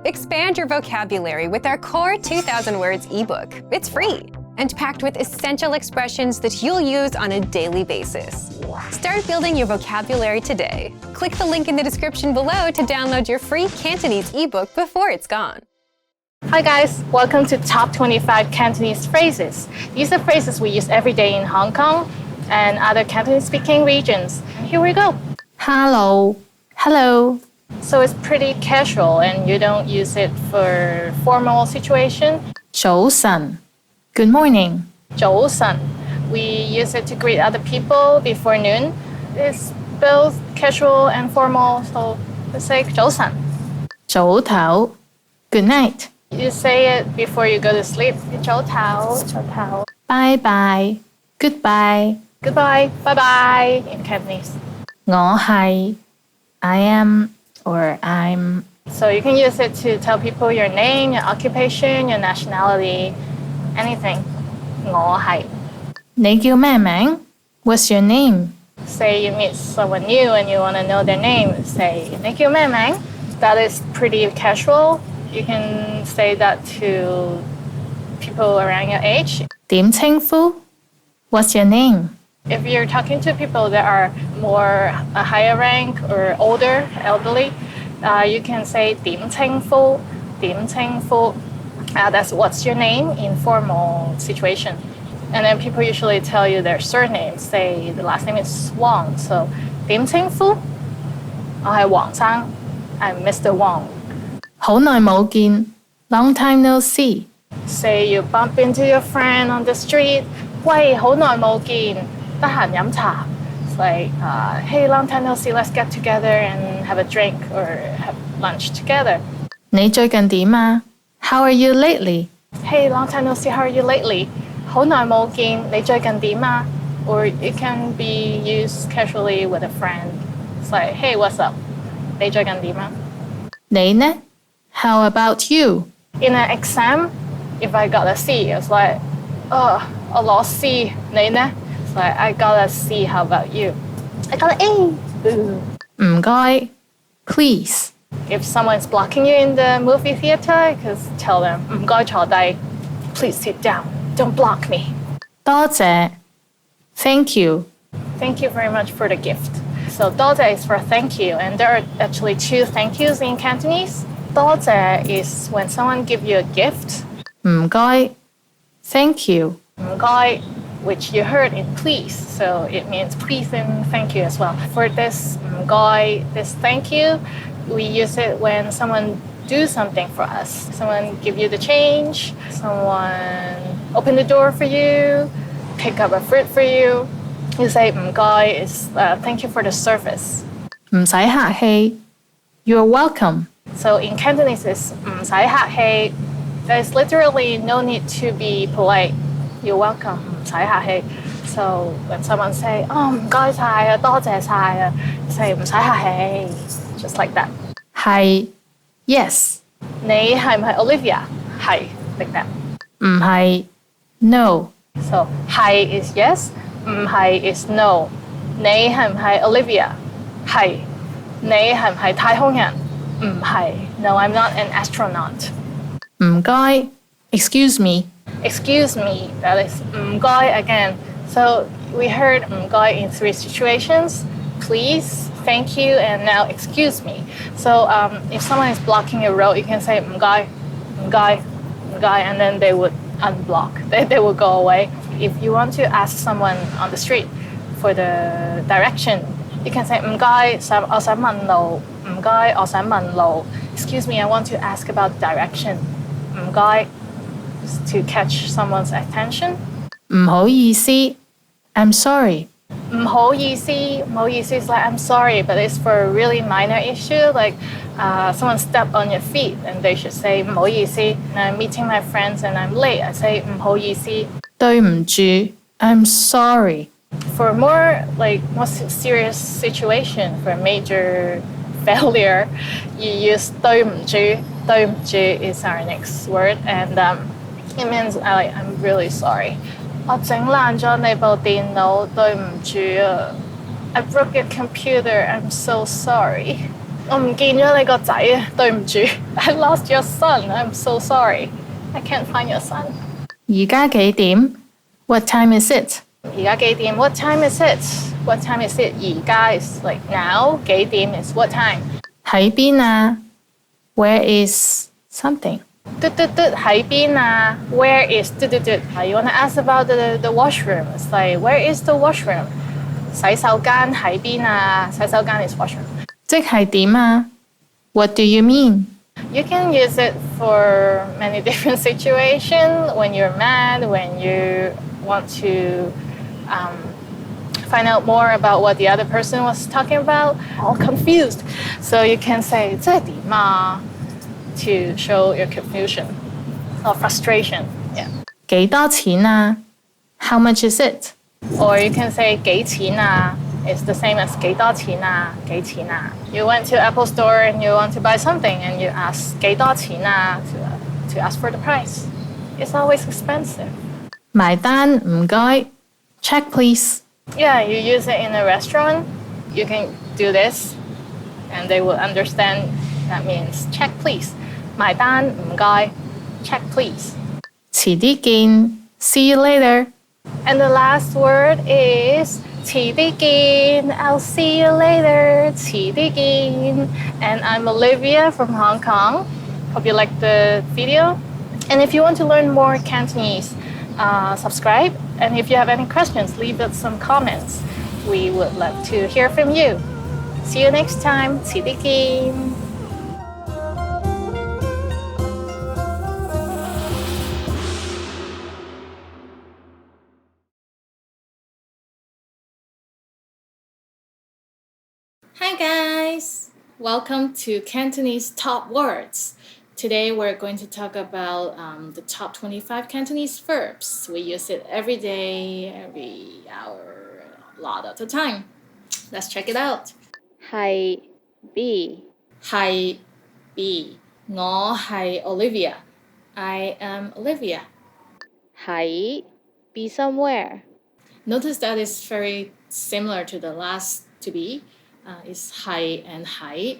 Expand your vocabulary with our Core 2000 Words ebook. It's free and packed with essential expressions that you'll use on a daily basis. Start building your vocabulary today. Click the link in the description below to download your free Cantonese ebook before it's gone. Hi guys, welcome to Top 25 Cantonese Phrases. These are phrases we use every day in Hong Kong and other Cantonese-speaking regions. Here we go. Hello. Hello. So it's pretty casual and you don't use it for formal situation. 早晨. Good morning. 早晨. We use it to greet other people before noon. It's both casual and formal, so let's say 早晨. 早唞. Good night. You say it before you go to sleep. 早唞, 早唞. Bye bye. Goodbye. Goodbye, bye-bye in Cantonese. 我係 I am or I'm. So you can use it to tell people your name, your occupation, your nationality, anything. 我係. 你叫咩名? What's your name? Say you meet someone new and you want to know their name. Say 你叫咩名? That is pretty casual. You can say that to people around your age. 點稱呼? What's your name? If you're talking to people that are more a higher rank or older, elderly, you can say 點稱呼, 點稱呼. That's what's your name in formal situation. And then people usually tell you their surname. Say the last name is Wang. So 點稱呼? 我係黃生. I'm Mr. Wang. 好耐冇見. Long time no see. Say you bump into your friend on the street. 喂，好耐冇見，得閒飲茶. It's like, hey, long time no see, let's get together and have a drink or have lunch together. 你最近點啊? How are you lately? Hey, long time no see, how are you lately? 好耐冇見，你最近點啊? Or it can be used casually with a friend. It's like, hey, what's up? 你最近點啊? 你呢? How about you? In an exam, if I got a C, it's like, oh, 我攞 C, 你呢? It's like, I got a C, how about you? I got an A. Boo. 唔該. Please. If someone's blocking you in the movie theater, just tell them, 唔該坐低. Please sit down. Don't block me. 多謝. Thank you. Thank you very much for the gift. So 多謝 is for thank you, and there are actually two thank yous in Cantonese. 多謝 is when someone gives you a gift. 唔該. Thank you. 唔該, which you heard in please, so it means please and thank you as well. For this 唔該, this thank you, we use it when someone do something for us. Someone give you the change, someone open the door for you, pick up a fruit for you. You say 唔該 is thank you for the service. 唔使客氣. You're welcome. So in Cantonese, it's 唔使客氣. There's literally no need to be polite. You're welcome. 唔使客氣. So when someone say, oh, 唔該晒啊, 多謝晒啊, say 唔使客氣. Just like that. 係. Yes. 你係唔係 Olivia? 係 like that. 唔係. No. So 係 is yes, 唔係 is no. 你係唔係 Olivia? 係. 你係唔係太空人? 唔係. No, I'm not an astronaut. 唔該. Excuse me. Excuse me, that is 唔該 again. So we heard 唔該 in three situations. Please, thank you, and now excuse me. So if someone is blocking your road, you can say 唔該, and then they would unblock. They will go away. If you want to ask someone on the street for the direction, you can say 唔該,我想問路,唔該,我想問路. Excuse me, I want to ask about direction. 唔該, to catch someone's attention. 唔好意思. I'm sorry. 唔好意思is like I'm sorry, but it's for a really minor issue, like someone stepped on your feet and they should say 唔好意思. And I'm meeting my friends and I'm late. I say 唔好意思. 對唔住. I'm sorry. For more serious situation, for a major failure, you use 對唔住. 對唔住 is our next word, and it means I'm really sorry. 我整爛咗你部電腦，對唔住啊. I broke your computer. I'm so sorry. 我唔見咗你個仔啊，對唔住。I lost your son. I'm so sorry. I can't find your son. 而家幾點？What time is it？而家幾點 ？What time is it? What time is it? 而家 is like now. 幾點 is what time? 喺邊啊？Where is something？嘟嘟嘟喺邊啊 ？Where is 嘟嘟嘟？You wanna ask about the washroom? It's like where is the washroom? 洗手間喺邊啊？洗手間 is washroom. 即係點啊？What do you mean？ You can use it for many different situations. When you're mad, when you want to find out more about what the other person was talking about, all confused. So you can say 即係點啊 to show your confusion or frustration. Yeah. 幾多錢啊？How much is it？ Or you can say 幾錢啊 It's the same as 幾多錢啊？幾錢啊 You went to Apple Store and you want to buy something and you ask 幾多錢啊 to ask for the price. It's always expensive. 埋單唔該。Check please。 Yeah, you use it in a restaurant. You can do this and they will understand that means check please. 埋單唔該 Check please. 遲啲見。See you later。 And the last word is 遲啲見 I'll see you later 遲啲見 And I'm Olivia from Hong Kong. Hope you liked the video. And if you want to learn more Cantonese, subscribe. And if you have any questions, leave us some comments. We would love to hear from you. See you next time. 遲啲見. Hi guys! Welcome to Cantonese Top Words. Today we're going to talk about the top 25 Cantonese verbs. We use it every day, every hour, a lot of the time. Let's check it out. 係 B. 係 B. 我係 Olivia. I am Olivia. 喺 Be somewhere. Notice that it's very similar to the last to be. It's 係 and 係.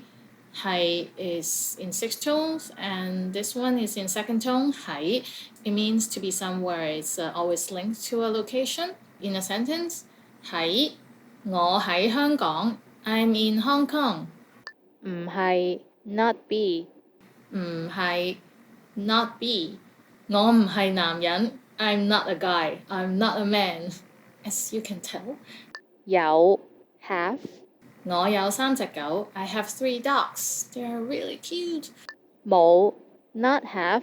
係 is in 6 tones and this one is in 2nd tone. 係 it means to be somewhere. It's always linked to a location. In a sentence, 喺我喺香港. I'm in Hong Kong. 唔係 Not be. 唔係 not be. 我唔係男人. I'm not a guy. I'm not a man. As you can tell. 有 Have. 我有3隻狗. I have 3 dogs. They're really cute. 冇 Not have.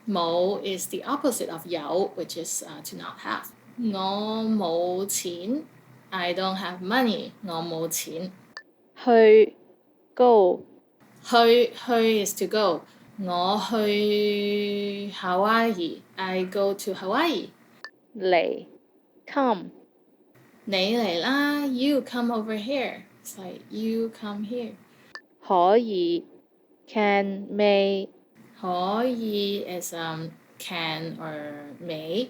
冇 is the opposite of 有, which is to not have. 我冇錢. I don't have money. 我冇錢. 去 Go. 去 is to go. 我去 Hawaii. I go to Hawaii. 嚟 Come. 你嚟啦. You come over here. It's like you come here. 可以 Can May. 可以 is can or may.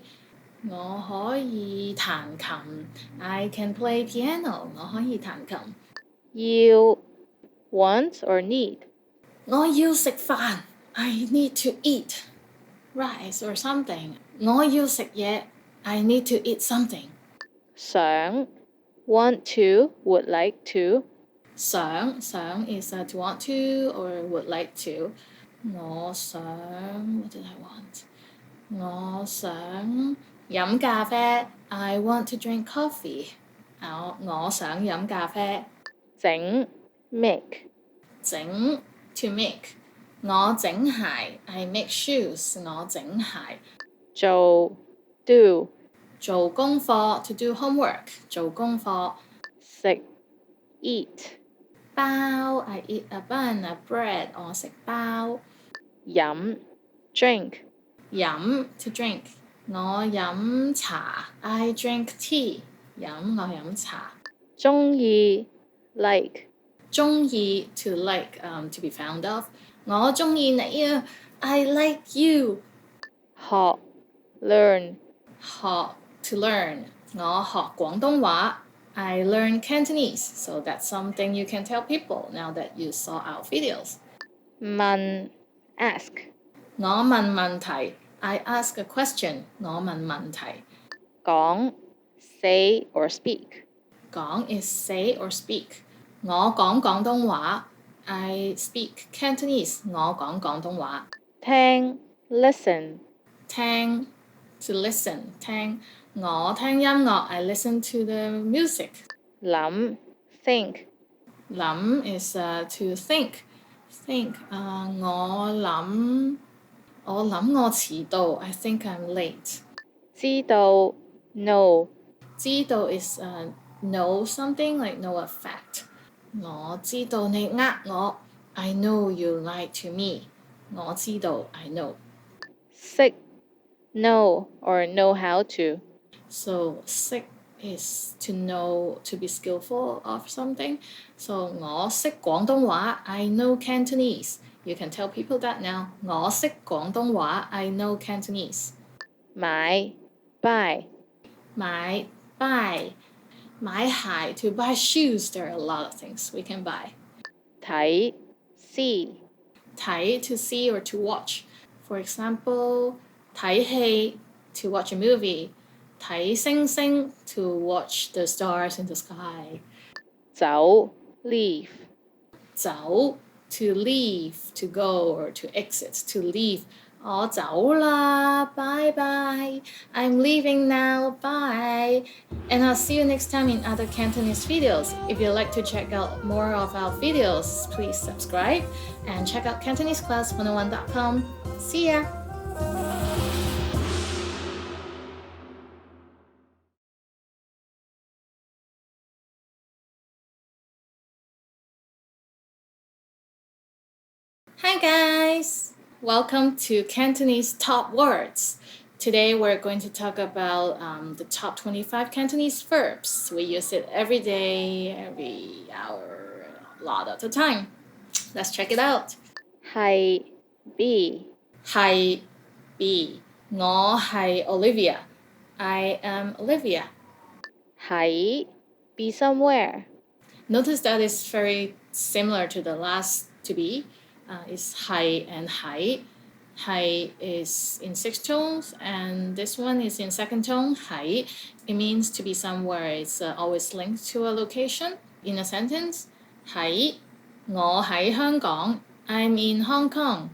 我可以彈琴. I can play piano. 我可以彈琴. 要 Want or need. 我要食飯. I need to eat rice or something. 我要食嘢. I need to eat something. 想 Want to Would like to. 想 is to want to or would like to. 我想 What did I want? 我想飲咖啡. I want to drink coffee. 我想飲咖啡. 整 Make. 整 to make. 我整鞋. I make shoes. 我整鞋. 做 Do. 做功課 to do homework. 做功課. 食 Eat. 包 I eat a bun, a bread. 我食包. 飲 Drink. 飲 to drink. 我飲茶. I drink tea. 我飲茶. 鍾意 Like. 鍾意 to like to be found of. 我鍾意你啊. I like you. 學 Learn. 學 to learn. 我學廣東話. I learned Cantonese, so that's something you can tell people now that you saw our videos. 問 ask 我問問題 I ask a question. 我問問題講 say or speak 講 is say or speak. 我講廣東話 I speak Cantonese. 我講廣東話聽 listen 聽 to listen 聽我聽音樂 I listen to the music. 諗 think 諗 is to think. Think 我諗我遲到 I think I'm late. 知道 know 知道 is know something like know a fact. 我知道你呃我 I know you lied to me. 我知道 I know. 識 know or know how to So 識 is to know, to be skillful of something. So 我識廣東話 I know Cantonese. You can tell people that now. 我識廣東話 I know Cantonese. 買 buy 買 buy 買鞋 to buy shoes. There are a lot of things we can buy. 睇 see 睇 to see or to watch. For example, 睇戲 to watch a movie. 睇星星 to watch the stars in the sky. 走 leave 走 to leave, to go or to exit, to leave. 我走啦 bye bye. I'm leaving now, bye. And I'll see you next time in other Cantonese videos. If you'd like to check out more of our videos, please subscribe and check out CantoneseClass101.com. See ya! Hi guys! Welcome to Cantonese Top Words. Today we're going to talk about the top 25 Cantonese verbs. We use it every day, every hour, a lot of the time. Let's check it out. 係 be 係 be 我係 Olivia. I am Olivia. 喺 be somewhere Notice that it's very similar to the last to be. It's 係 and 係. 係 is in 6 tones and this one is in 2nd tone. 係 it means to be somewhere. It's always linked to a location in a sentence. 喺我喺香港. I'm in Hong Kong.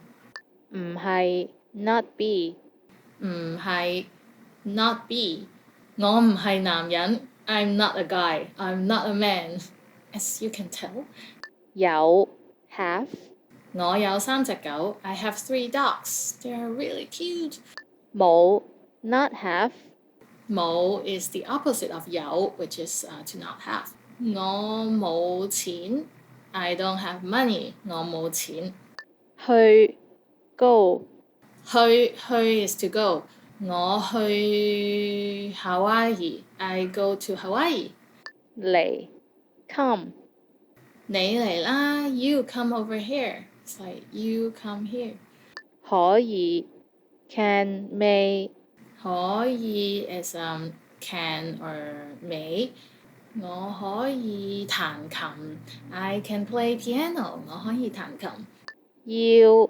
唔係 not be 唔係 not be 我唔係男人 I'm not a guy I'm not a man as you can tell 有 have 我有3隻狗 I have 3 dogs they're really cute 冇 not have 冇 is the opposite of 有 which is to not have 我冇錢 I don't have money 我冇錢去 go 去 is to go 我去 Hawaii I go to Hawaii 嚟 come 你嚟啦 You come over here It's like you come here 可以 can may 可以 is can or may 我可以彈琴 I can play piano 我可以彈琴要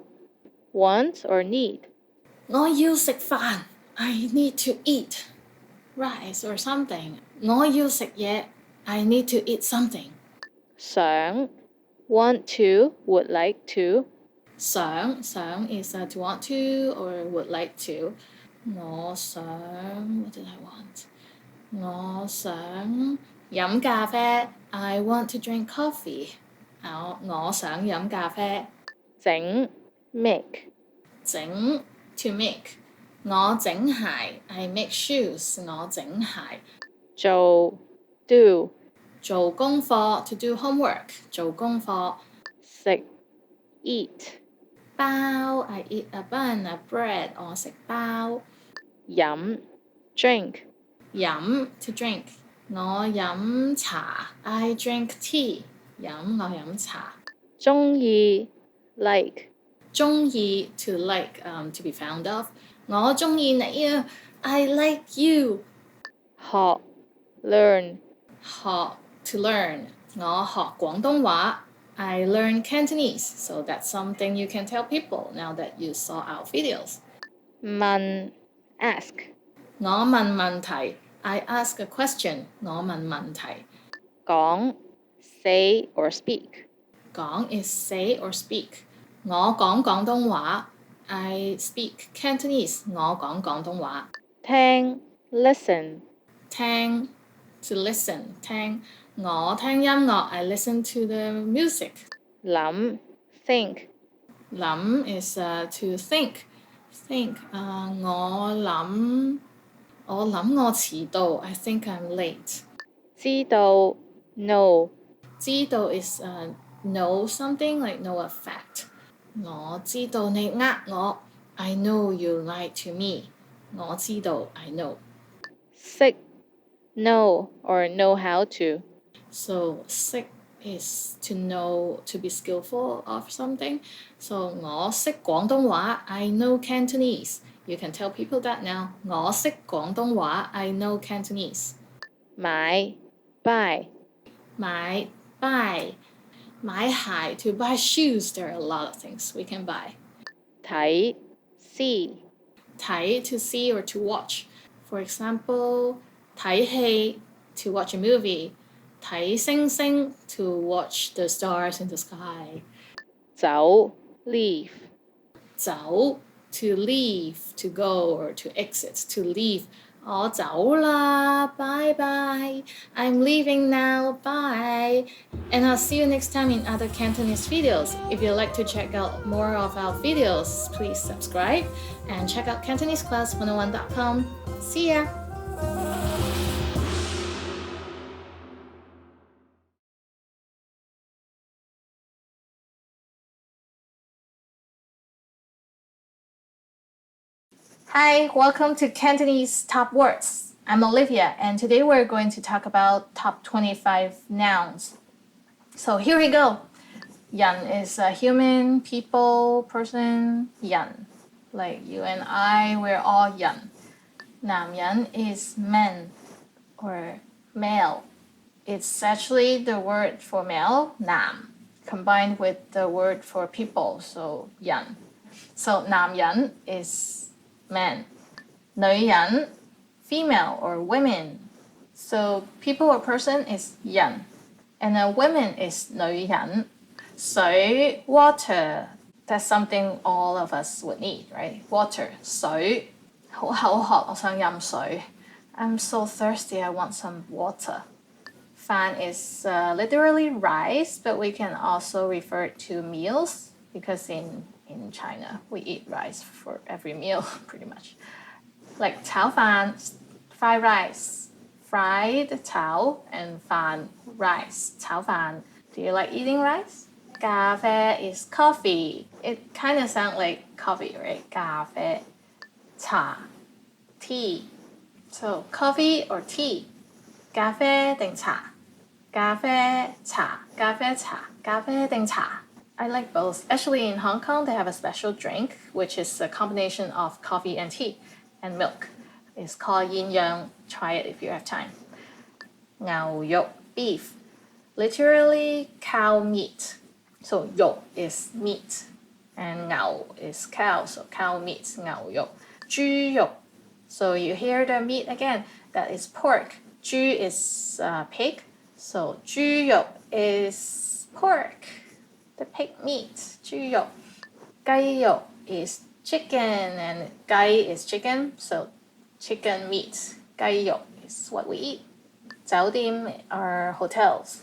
want or need 我要食飯 I need to eat rice or something 我要食嘢 I need to eat something 想 want to would like to 想 is to want to or would like to 我想 what did I want 我想飲咖啡 I want to drink coffee 我想飲咖啡整 make 整 to make 我整鞋 I make shoes 我整鞋做 do 做功課 to do homework 做功課食 eat 包 I eat a bun a bread 我食包飲 drink 飲 to drink 我飲茶 I drink tea 我飲茶鍾意 like 鍾意 to like to be found of 我鍾意你啊 I like you 學 learn to learn. 我學廣東話. I learn Cantonese. So that's something you can tell people now that you saw our videos. 問 ask. 我問問題. I ask a question. 我問問題. 講 say or speak. 講 is say or speak. 我講廣東話. I speak Cantonese. 我講廣東話. 聽 listen. 聽 to listen. 聽我聽音樂. I listen to the music. 諗 think. 諗 is to think. Think. 我諗我遲到. I think I'm late. 知道 know. 知道 is know something, like know a fact. 我知道你呃我. I know you lied to me. 我知道 I know. 識 know or know how to. So 識 is to know, to be skillful of something. So 我識廣東話. I know Cantonese. You can tell people that now. 我識廣東話. I know Cantonese. 買 buy. 買 buy. 買鞋 to buy shoes. There are a lot of things we can buy. 睇 see. 睇 to see or to watch. For example, 睇戲 to watch a movie. 睇星星 to watch the stars in the sky. 走 leave. 走 to leave, to go or to exit, to leave. 我走啦, bye bye. I'm leaving now, bye. And I'll see you next time in other Cantonese videos. If you'd like to check out more of our videos, please subscribe and check out CantoneseClass101.com. See ya! Hi, welcome to Cantonese Top Words. I'm Olivia, and today we're going to talk about top 25 nouns. So here we go. 人 is a human, people, person, 人. Like you and I, we're all 人. 男人 is man or male. It's actually the word for male, 男, combined with the word for people, so 人. So 男人 is man. 女人 female or women. So people or person is 人. And a woman is 女人.水, water. That's something all of us would need, right? Water, 水. 好口渴，我想飲水. I'm so thirsty, I want some water. 飯 is literally rice, but we can also refer it to meals because in China, we eat rice for every meal, pretty much. Like 炒飯, fried rice. Fried 炒 and 飯 rice. 炒飯. Do you like eating rice? 咖啡 is coffee. It kind of sounds like coffee, right? 咖啡. 茶 tea. So coffee or tea? 咖啡定茶? 咖啡茶, 咖啡茶, 咖啡定茶. I like both. Actually, in Hong Kong, they have a special drink, which is a combination of coffee and tea and milk. It's called yin yang. Try it if you have time. 牛肉 beef, literally cow meat. So 肉 is meat, and 牛 is cow, so cow meat, 牛肉. 豬肉. So you hear the meat again. That is pork. 豬 is pig, so 豬肉 is pork. The pig meat, 豬肉. 雞肉 is chicken, and 雞 is chicken, so chicken meat. 雞肉 is what we eat. 酒店 are hotels.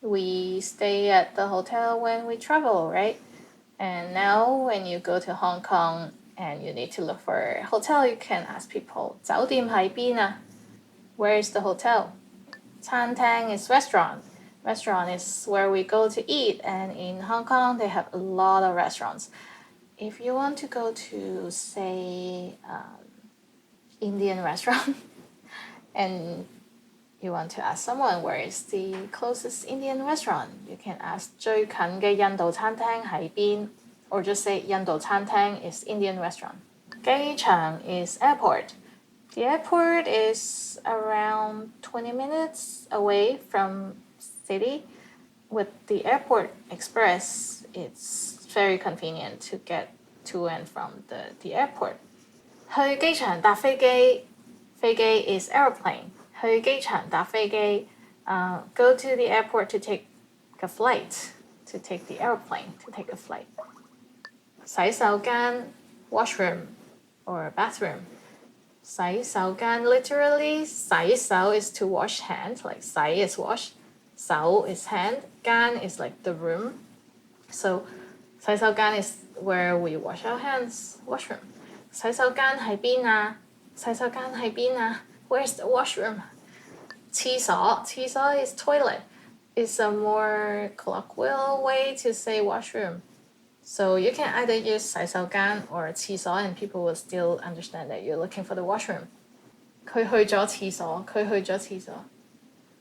We stay at the hotel when we travel, right? And now when you go to Hong Kong and you need to look for a hotel, you can ask people, 酒店喺邊啊? Where is the hotel? 餐廳 is restaurant. Restaurant is where we go to eat, and in Hong Kong they have a lot of restaurants. If you want to go to, say, Indian restaurant and you want to ask someone where is the closest Indian restaurant, you can ask 最近嘅印度餐廳喺邊, or just say 印度餐廳 is Indian restaurant. 機場 is airport. The airport is around 20 minutes away from city. With the airport express, it's very convenient to get to and from the airport. 去機場搭飛機，飛機 is aeroplane. 去機場搭飛機，go to the airport to take a flight, to take the airplane, to take a flight. 洗手間 washroom or bathroom. 洗手間 literally 洗手 is to wash hands, like 洗 is wash, 手 is hand, 間 is like the room. So 洗手間 is where we wash our hands, washroom. 洗手間喺邊啊？洗手間喺邊啊？ Where's the washroom? 廁所 is toilet. It's a more colloquial way to say washroom. So you can either use 洗手間 or 廁所 and people will still understand that you're looking for the washroom. 佢去咗廁所，佢去咗廁所。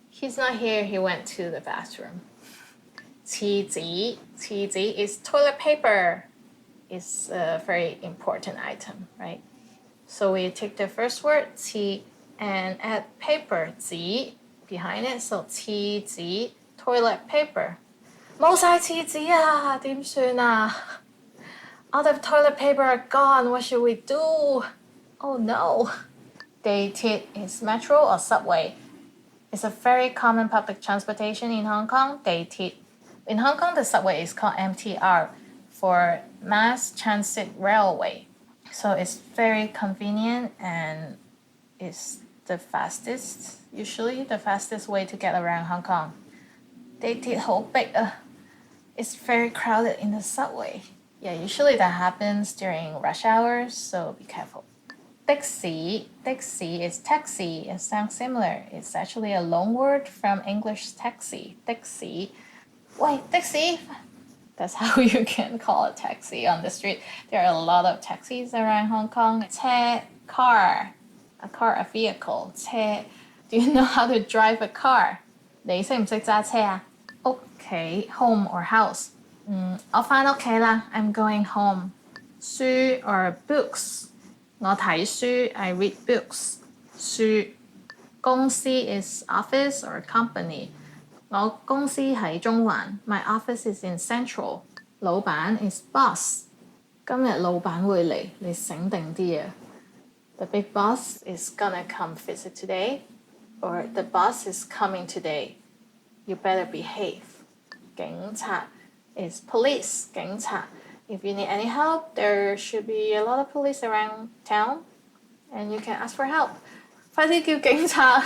He's not here, he went to the bathroom. 廁紙 is toilet paper. It's a very important item, right? So we take the first word, 廁, and add paper, 紙, behind it. So 廁紙, toilet paper. 冇晒廁紙啊，點算啊？ All the toilet paper are gone. What should we do? Oh no. 地鐵 is metro or subway. It's a very common public transportation in Hong Kong. 地鐵. In Hong Kong, the subway is called MTR for Mass Transit Railway. So it's very convenient and it's the fastest, usually the fastest way to get around Hong Kong. 地鐵好逼啊. It's very crowded in the subway. Yeah, usually that happens during rush hours, so be careful. 的士 is taxi. It sounds similar. It's actually a loan word from English taxi. 的士. Wait, 的士? That's how you can call a taxi on the street. There are a lot of taxis around Hong Kong. 車 car, a vehicle. 車. Do you know how to drive a car? 你識唔識揸車啊？屋企 home or house. 我返屋企啦 I'm going home. 書 or books. 我睇書 I read books. 書。公司 is office or company. 我公司喺中環 My office is in Central. 老闆 is boss. 今日老闆會嚟，你醒定啲啊。The big boss is gonna come visit today. Or the boss is coming today. You better behave. 警察 is police. 警察. If you need any help, there should be a lot of police around town, and you can ask for help. 快啲叫警察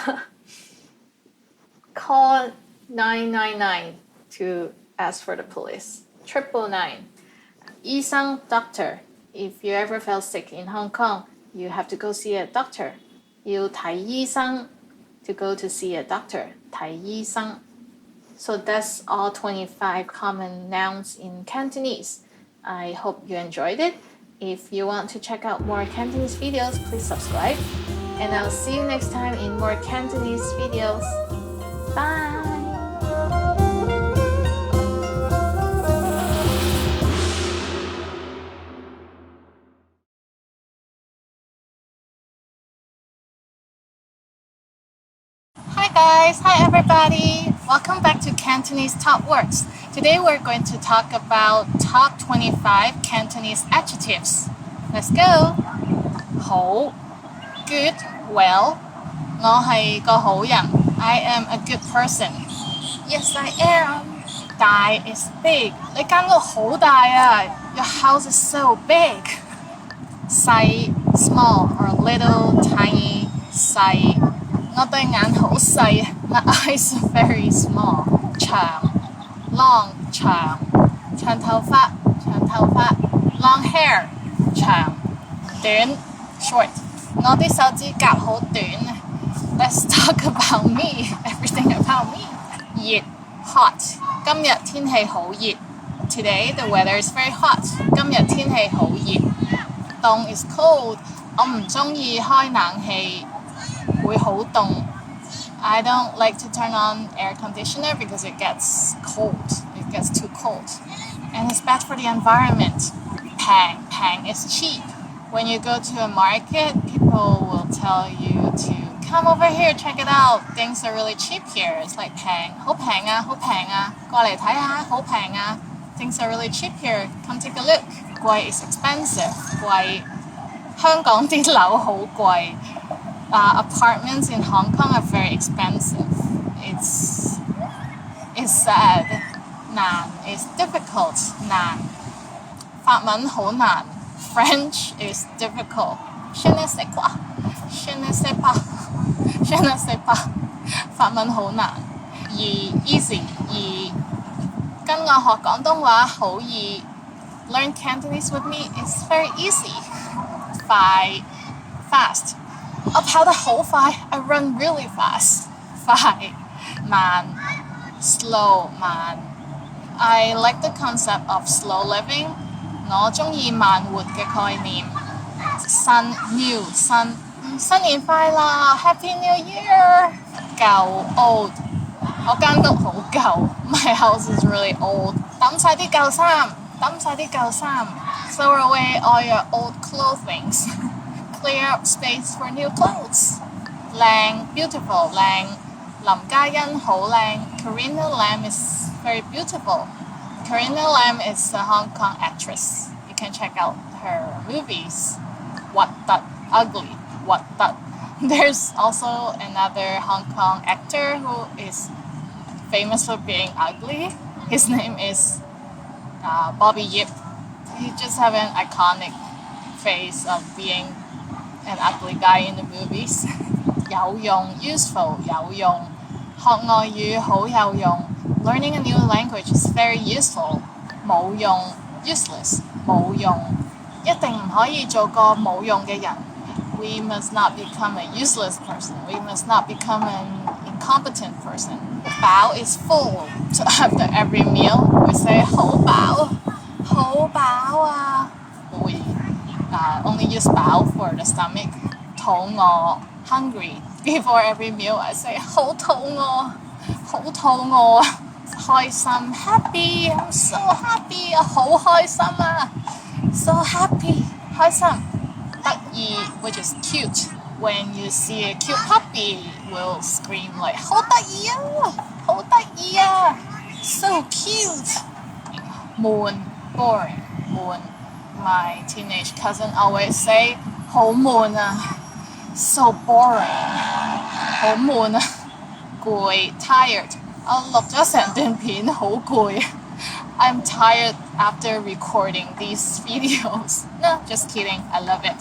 Call 999 to ask for the police. 999. 醫生 doctor. If you ever felt sick in Hong Kong, you have to go see a doctor. 要睇醫生 to go to see a doctor. 睇醫生. So that's all 25 common nouns in Cantonese. I hope you enjoyed it. If you want to check out more Cantonese videos, please subscribe. And I'll see you next time in more Cantonese videos. Bye! Hi guys, hi everybody. Welcome back to Cantonese Top Words. Today we're going to talk about top 25 Cantonese adjectives. Let's go. 好 good, well. 我係個好人 I am a good person. Yes, I am. 大 is big. 你間屋好大啊 Your house is so big. 細 small or little, tiny, 細我對眼好細 My eyes are very small. 長 long 長長頭髮 long hair 長短 short 我啲手指甲好短 Let's talk about me. Everything about me. 熱 hot 今日天氣好熱 Today the weather is very hot. 今日天氣好熱凍 is cold 我唔鍾意開冷氣會好凍 I don't like to turn on air conditioner because it gets cold. It gets too cold. And it's bad for the environment. Pang is cheap. When you go to a market, people people will tell you to come over here, check it out. Things are really cheap here. It's like 平，好平啊，好平啊，過嚟睇下，好平啊。Things are really cheap here. Come take a look. 貴 is expensive. 貴，香港啲樓好貴。Apartments in Hong Kong are very expensive. It's sad. 難 is difficult. 難。法文好難。French is difficult. Je ne sais quoi. Je ne sais pas. Je ne sais pas. 法文好難。易 easy 易。跟我學廣東話好易。Learn Cantonese with me is very easy. 快 fast. 我跑得好快 I run really fast. 快慢 slow 慢 I like the concept of slow living. 我鍾意慢活嘅概念。新 new 新年快樂 Happy New Year. 舊 old 我間屋好舊 My house is really old. 抌晒啲舊衫 Throw away all your old clothings. Clear up space for new clothes. 靚 beautiful 靚林嘉欣好靚 Karina Lam is very beautiful. Karina Lam is a Hong Kong actress. You can check out her movies. What that ugly. What that. There's also another Hong Kong actor who is famous for being ugly. His name is Bobby Yip. He just have an iconic face of being an ugly guy in the movies. 有用 useful 有用學外語好有用 Learning a new language is very useful. 冇用 useless 冇用一定唔可以做個冇用嘅人 We must not become a useless person. We must not become an incompetent person. 飽 is full. So after every meal, we say 好飽啊 We only use 飽 for the stomach. 肚餓 hungry. Before every meal, I say 好肚餓開心 happy. I'm so happy. 好開心啊 So happy. 開心得意 which is cute. When you see a cute puppy, we'll scream like 好得意啊 So cute. 悶 boring 悶 My teenage cousin always say 好悶啊 So boring 好悶啊攰 tired 我錄咗成段片好攰 I'm tired after recording these videos. No, just kidding. I love it.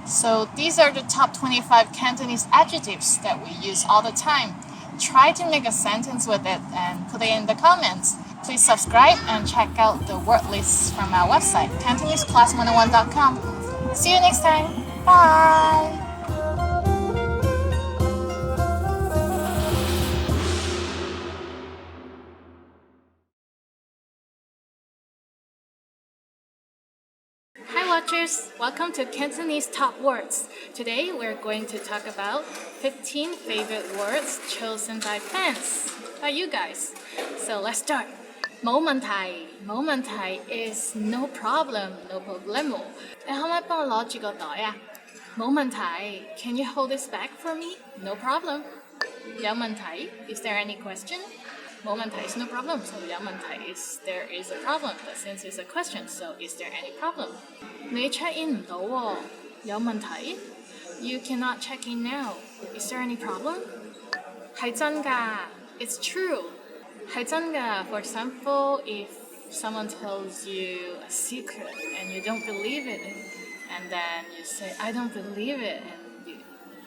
So these are the top 25 Cantonese adjectives that we use all the time. Try to make a sentence with it and put it in the comments. Please subscribe and check out the word lists from our website, CantoneseClass101.com. See you next time. Bye! Hi watchers, welcome to Cantonese Top Words. Today we're going to talk about 15 favorite words chosen by fans, by you guys. So let's start. 冇問題 is no problem, no problemo. 你可唔可以幫我攞住個袋啊？冇問題 Can you hold this bag for me? No problem. 有問題 Is there any question? 冇問題 is no problem, so 有問題 is there is a problem. But since it's a question, so is there any problem? 你 check in 唔到喎，有問題 You cannot check in now. Is there any problem? 係真㗎 It's true. 係真㗎 For example, if someone tells you a secret and you don't believe it, and then you say, I don't believe it, and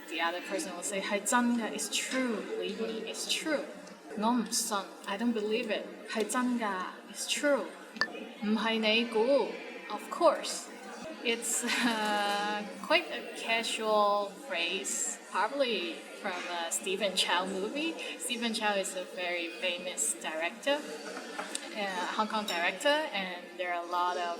the other person will say, 係真㗎 It's true. Believe me, it's true. 我唔信 I don't believe it 係真㗎 It's true 唔係你估 Of course It's quite a casual phrase probably from a Stephen Chow movie. Stephen Chow is a very famous director, Hong Kong director, and there are a lot of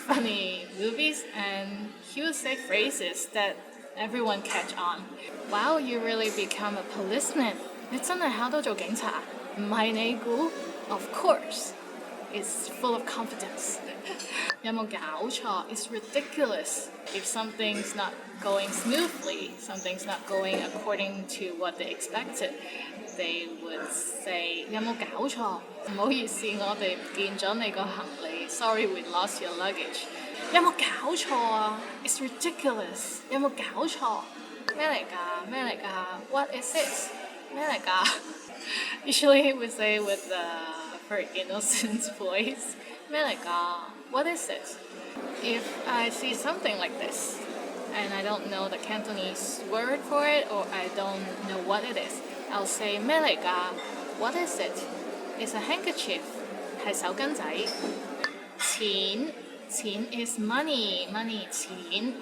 funny movies, and he would say phrases that everyone catch on. Wow, you really become a policeman. 你真係考到做警察？唔係你估 Of course. is full of confidence. 有冇搞錯? It's ridiculous. If something's not going smoothly, something's not going according to what they expected, they would say 有冇搞錯? 唔好意思，我哋唔見咗你個行李。Sorry, we lost your luggage. 有冇搞錯啊? It's ridiculous. 有冇搞錯? 咩嚟㗎? 咩嚟㗎? What is it? 咩嚟㗎? Usually we say with a very innocent voice. 咩嚟㗎? What is it? If I see something like this and I don't know the Cantonese word for it or I don't know what it is, I'll say 咩嚟㗎? What is it? It's a handkerchief. 係手巾仔。錢 is money. Money 錢。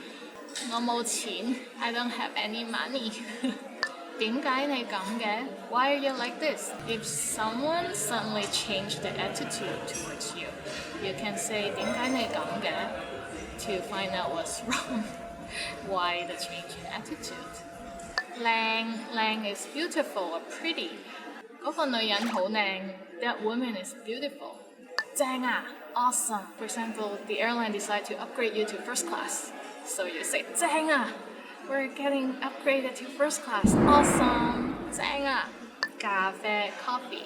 我冇錢。I don't have any money. 點解你咁嘅? Why are you like this? If someone suddenly changed their attitude towards you, you can say 點解你咁嘅? To find out what's wrong. Why the change in attitude? 靚 is beautiful or pretty. 嗰個女人好靚. That woman is beautiful. 正啊, awesome. For example, the airline decided to upgrade you to first class. So you say 正啊. We're getting upgraded to first class. Awesome. 正啊. 咖啡 coffee.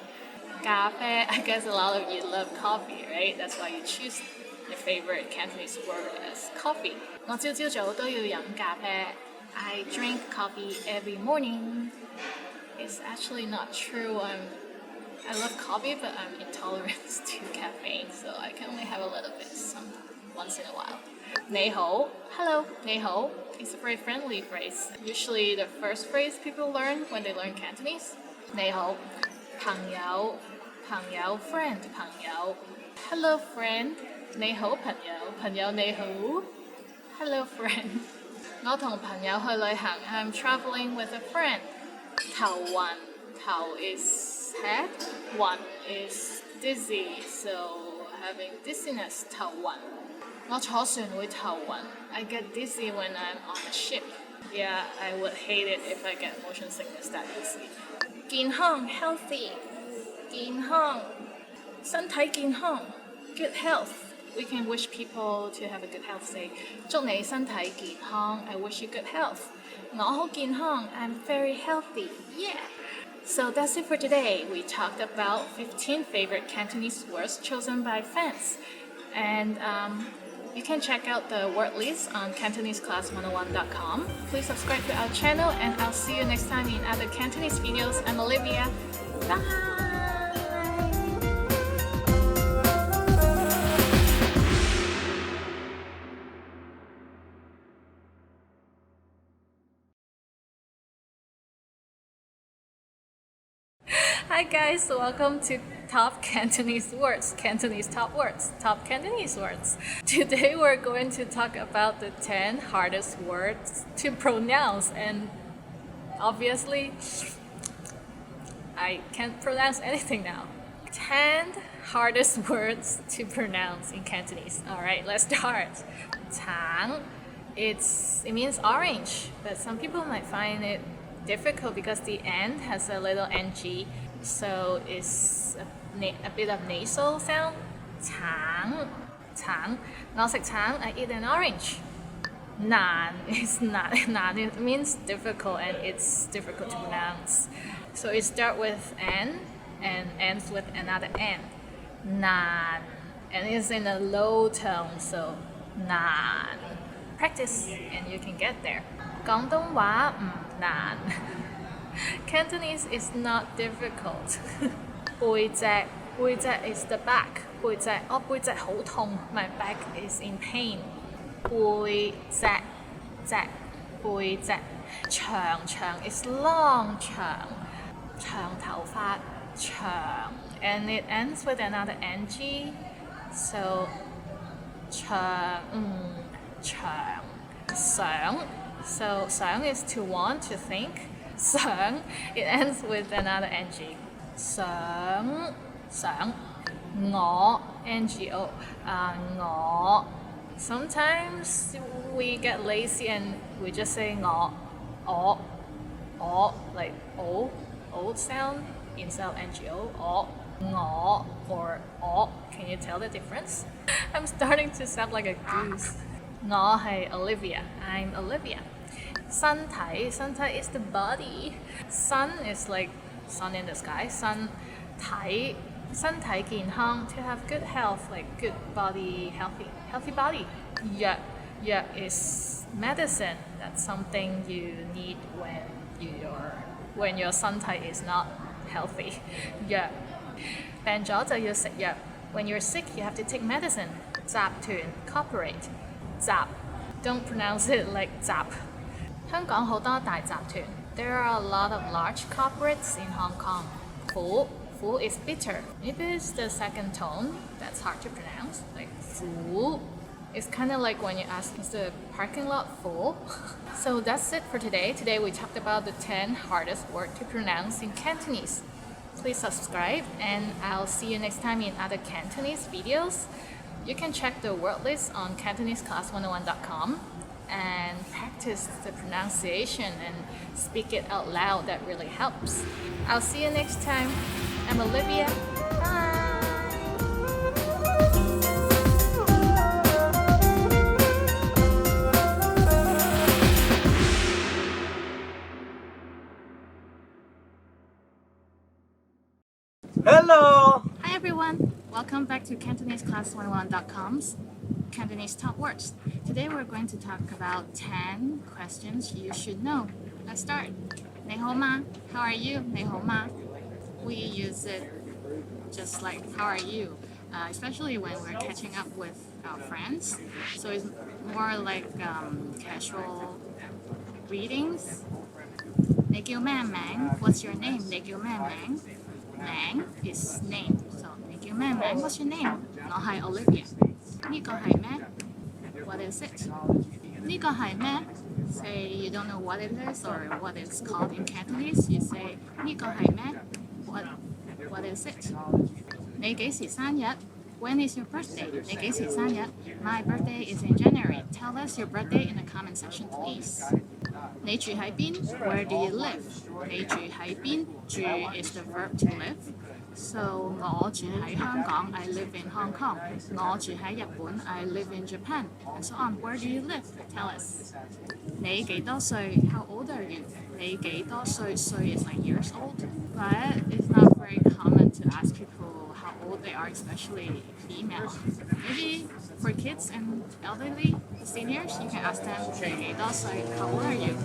咖啡, I guess a lot of you love coffee, right? That's why you choose your favorite Cantonese word as coffee. 我朝朝早都要飲咖啡. I drink coffee every morning. It's actually not true. I love coffee, but I'm intolerant to caffeine, so I can only have a little bit once in a while. 你好, hello, 你好 is a very friendly phrase. Usually the first phrase people learn when they learn Cantonese. 你好, 朋友, friend, 朋友. Hello, friend. 你好, 朋友, 朋友你好. Hello, friend. 我同朋友去旅行. I'm traveling with a friend. 頭暈, 頭 is head, 暈 is dizzy, so having dizziness, 頭暈. 我坐船會頭暈. I get dizzy when I'm on a ship. Yeah, I would hate it if I get motion sickness that easily. 健康 healthy. 健康身體健康 good health. We can wish people to have a good health. Say 祝你身體健康. I wish you good health. 我好健康. I'm very healthy. Yeah. So that's it for today. We talked about 15 favorite Cantonese words chosen by fans. And you can check out the word list on CantoneseClass101.com. Please subscribe to our channel and I'll see you next time in other Cantonese videos. I'm Olivia. Bye! Hi guys, welcome to Top Cantonese Words, Cantonese Top Words, Top Cantonese Words. Today we're going to talk about the 10 hardest words to pronounce, and obviously I can't pronounce anything now. 10 hardest words to pronounce in Cantonese. Alright, let's start. 橙, it means orange, but some people might find it difficult because the end has a little ng, so it's a bit of nasal sound. 橙, 我食橙, I eat an orange. 難 is not, 難 it means difficult and it's difficult to pronounce. So it starts with n and ends with another n. 難, and it's in a low tone, so 難. Practice and you can get there. 廣東話唔難. Cantonese is not difficult. 背脊 is the back. 背脊 背脊好痛. My back is in pain. 背脊背脊. 長 is long 長頭髮長, and it ends with another ng, so 長想. So 想 is to want, to think. 想 it ends with another ng. 想我 ngo 我. Sometimes we get lazy and we just say 我 like o sound instead of ngo. ngõ or o. Can you tell the difference? I'm starting to sound like a goose. 我係 Olivia. I'm Olivia. 身體 is the body. Sun is like sun in the sky. 身體健康 to have good health, like good body, healthy body. 藥 is medicine. That's something you need when your 身體 is not healthy. 藥病咗就要食藥. When you're sick, you have to take medicine. 集團 corporate. 集 don't pronounce it like 集. 香港好多大集團. There are a lot of large corporates in Hong Kong. 苦 is bitter. Maybe it's the second tone that's hard to pronounce. Like 苦. It's kind of like when you ask, is the parking lot full? So that's it for today. Today we talked about the 10 hardest words to pronounce in Cantonese. Please subscribe and I'll see you next time in other Cantonese videos. You can check the word list on CantoneseClass101.com and practice the pronunciation and speak it out loud. That really helps. I'll see you next time. I'm Olivia. Bye. Hello! Hi everyone! Welcome back to CantoneseClass101.com's Cantonese Top Words. Today we're going to talk about 10 questions you should know. Let's start. 你好嗎? How are you? 你好嗎? We use it just like how are you, especially when we're catching up with our friends. So it's more like casual greetings. 你叫咩名? What's your name? 你叫咩名? Name is name. So 你叫咩名? What's your name? 我係 Olivia. 呢個係咩? What is it? 呢個係咩? Say you don't know what it is or what it's called in Cantonese. You say 呢個係咩? What is it? 你幾時生日? When is your birthday? 你幾時生日? My birthday is in January. Tell us your birthday in the comment section, please. 你住喺邊? Where do you live? 你住喺邊? 住 is the verb to live. So 我住喺香港. I live in Hong Kong. 我住喺日本. I live in Japan. And so on. Where do you live? Tell us. 你幾多歲? How old are you? 你幾多歲? 歲 is like years old. But it's not very common to ask people how old they are, especially female. Maybe for kids and elderly seniors, you can ask them, 你幾多歲? How old are you?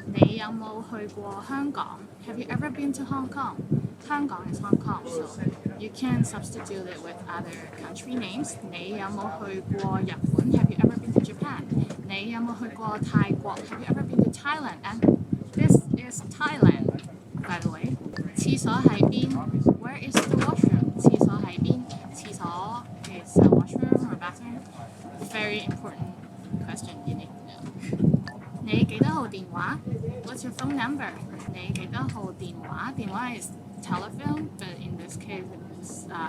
你有冇去過香港? Have you ever been to Hong Kong? 香港 is Hong Kong, so you can substitute it with other country names. 你有冇去過日本? Have you ever been to Japan? 你有冇去過泰國? Have you ever been to Thailand? And this is Thailand, by the way. 廁所喺邊? Where is the washroom? 廁所喺邊? 廁所 is a washroom or bathroom. Very important question you need to know. 你幾多號電話? What's your phone number? 你幾多號電話? 電話 is telephone, but in this case,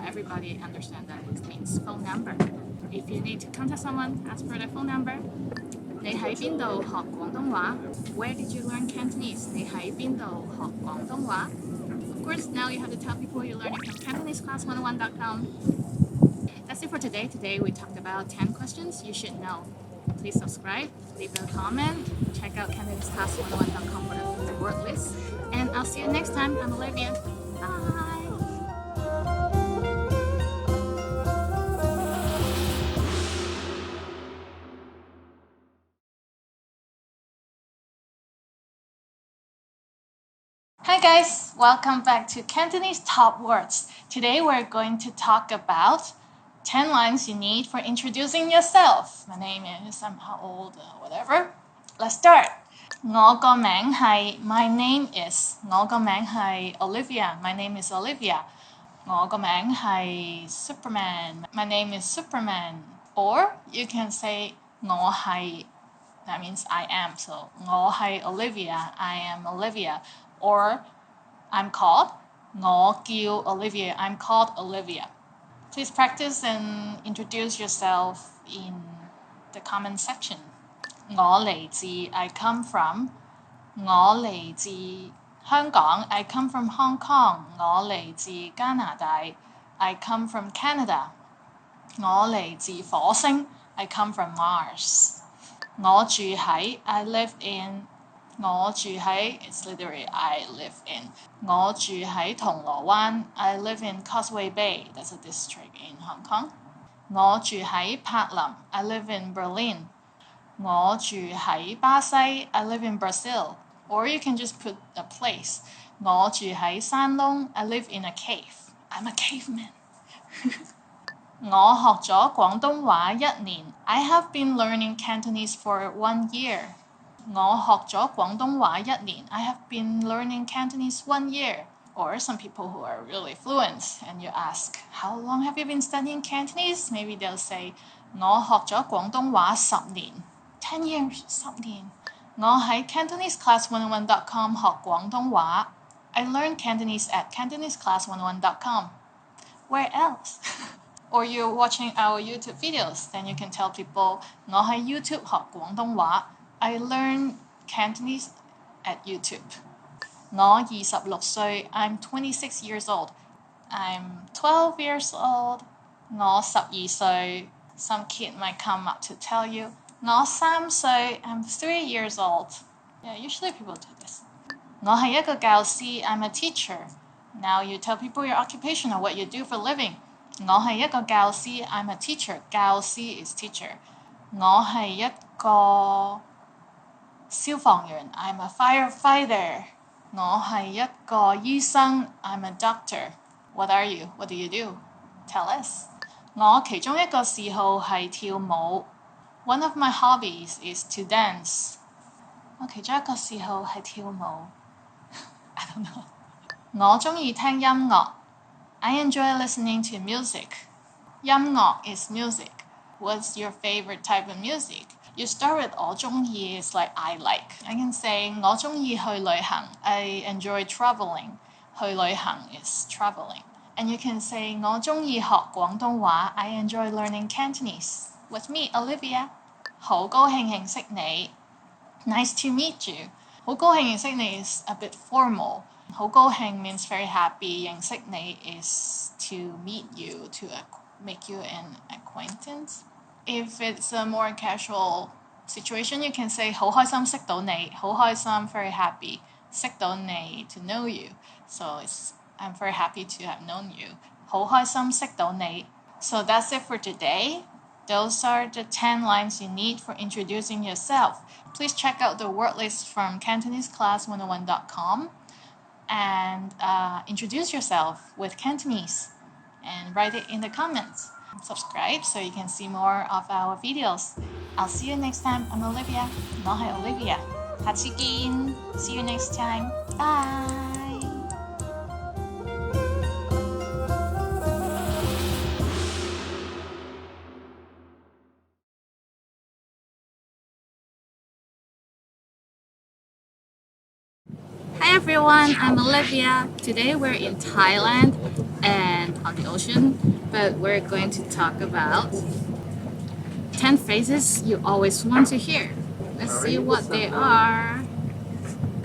everybody understands that it means phone number. If you need to contact someone, ask for their phone number. 你喺邊度學廣東話? Where did you learn Cantonese? 你喺邊度學廣東話? Of course, now you have to tell people you learn it from CantoneseClass101.com. That's it for today. Today we talked about 10 questions you should know. Please subscribe, leave a comment, check out CantoneseClass101.com for the word list. And I'll see you next time. I'm Olivia. Bye! Hi guys, welcome back to Cantonese Top Words. Today we're going to talk about 10 lines you need for introducing yourself. My name is, I'm how old, whatever. Let's start. 我個名係 My name is 我個名係 Olivia. My name is Olivia. 我個名係 Superman. My name is Superman. Or you can say 我係 that means I am. So 我係 Olivia. I am Olivia. Or I'm called 我叫 Olivia. I'm called Olivia. Please practice and introduce yourself in the comment section. 我嚟自 I come from. 我嚟自香港 I come from Hong Kong 我嚟自加拿大 I come from Canada 我嚟自火星 I come from Mars 我住喺 I live in 我住喺 it's literally I live in 我住喺銅鑼灣 I live in Causeway Bay that's a district in Hong Kong 我住喺柏林 I live in Berlin 我住喺巴西 I live in Brazil or you can just put a place 我住喺山窿 I live in a cave I'm a caveman 我學咗廣東話1年 I have been learning Cantonese for 1 year 我學咗廣東話1年 I have been learning Cantonese 1 year or some people who are really fluent and you ask how long have you been studying Cantonese maybe they'll say 我學咗廣東話10年 10 years 10年我喺 CantoneseClass101.com 學廣東話 I learned Cantonese at CantoneseClass101.com Where else? Or you're watching our YouTube videos, then you can tell people 我喺 YouTube 學廣東話 I learn Cantonese at YouTube 我26歲 I'm 26 years old I'm 12 years old 我12歲 Some kid might come up to tell you 我3歲 I'm 3 years old Yeah, usually people do this 我係一個教師 I'm a teacher Now you tell people your occupation or what you do for living 我係一個教師 I'm a teacher 教師 is teacher 我係一個消防員 I'm a firefighter 我係一個醫生 I'm a doctor What are you? What do you do? Tell us 我其中一個嗜好係跳舞 One of my hobbies is to dance 我其中一個嗜好係跳舞 I don't know 我鍾意聽音樂I enjoy listening to music 音樂 is music What's your favorite type of music? You start with 我鍾意 is like I like I can say 我鍾意去旅行 I enjoy traveling 去旅行 is traveling And you can say 我鍾意學廣東話 I enjoy learning Cantonese With me, Olivia 好高興認識你 Nice to meet you 好高興認識你 is a bit formal 好高興 means very happy 認識你 is to meet you to make you an acquaintance If it's a more casual situation you can say 好開心識到你好開心 very happy 識到你 to know you So I'm very happy to have known you 好開心識到你 So that's it for today Those are the 10 lines you need for introducing yourself. Please check out the word list from CantoneseClass101.com and introduce yourself with Cantonese and write it in the comments. Subscribe so you can see more of our videos. I'll see you next time. I'm Olivia. 我係 Olivia. 下次見. See you next time. Bye. Hi everyone, I'm Olivia. Today we're in Thailand and on the ocean, but we're going to talk about 10 phrases you always want to hear. Let's see what they are.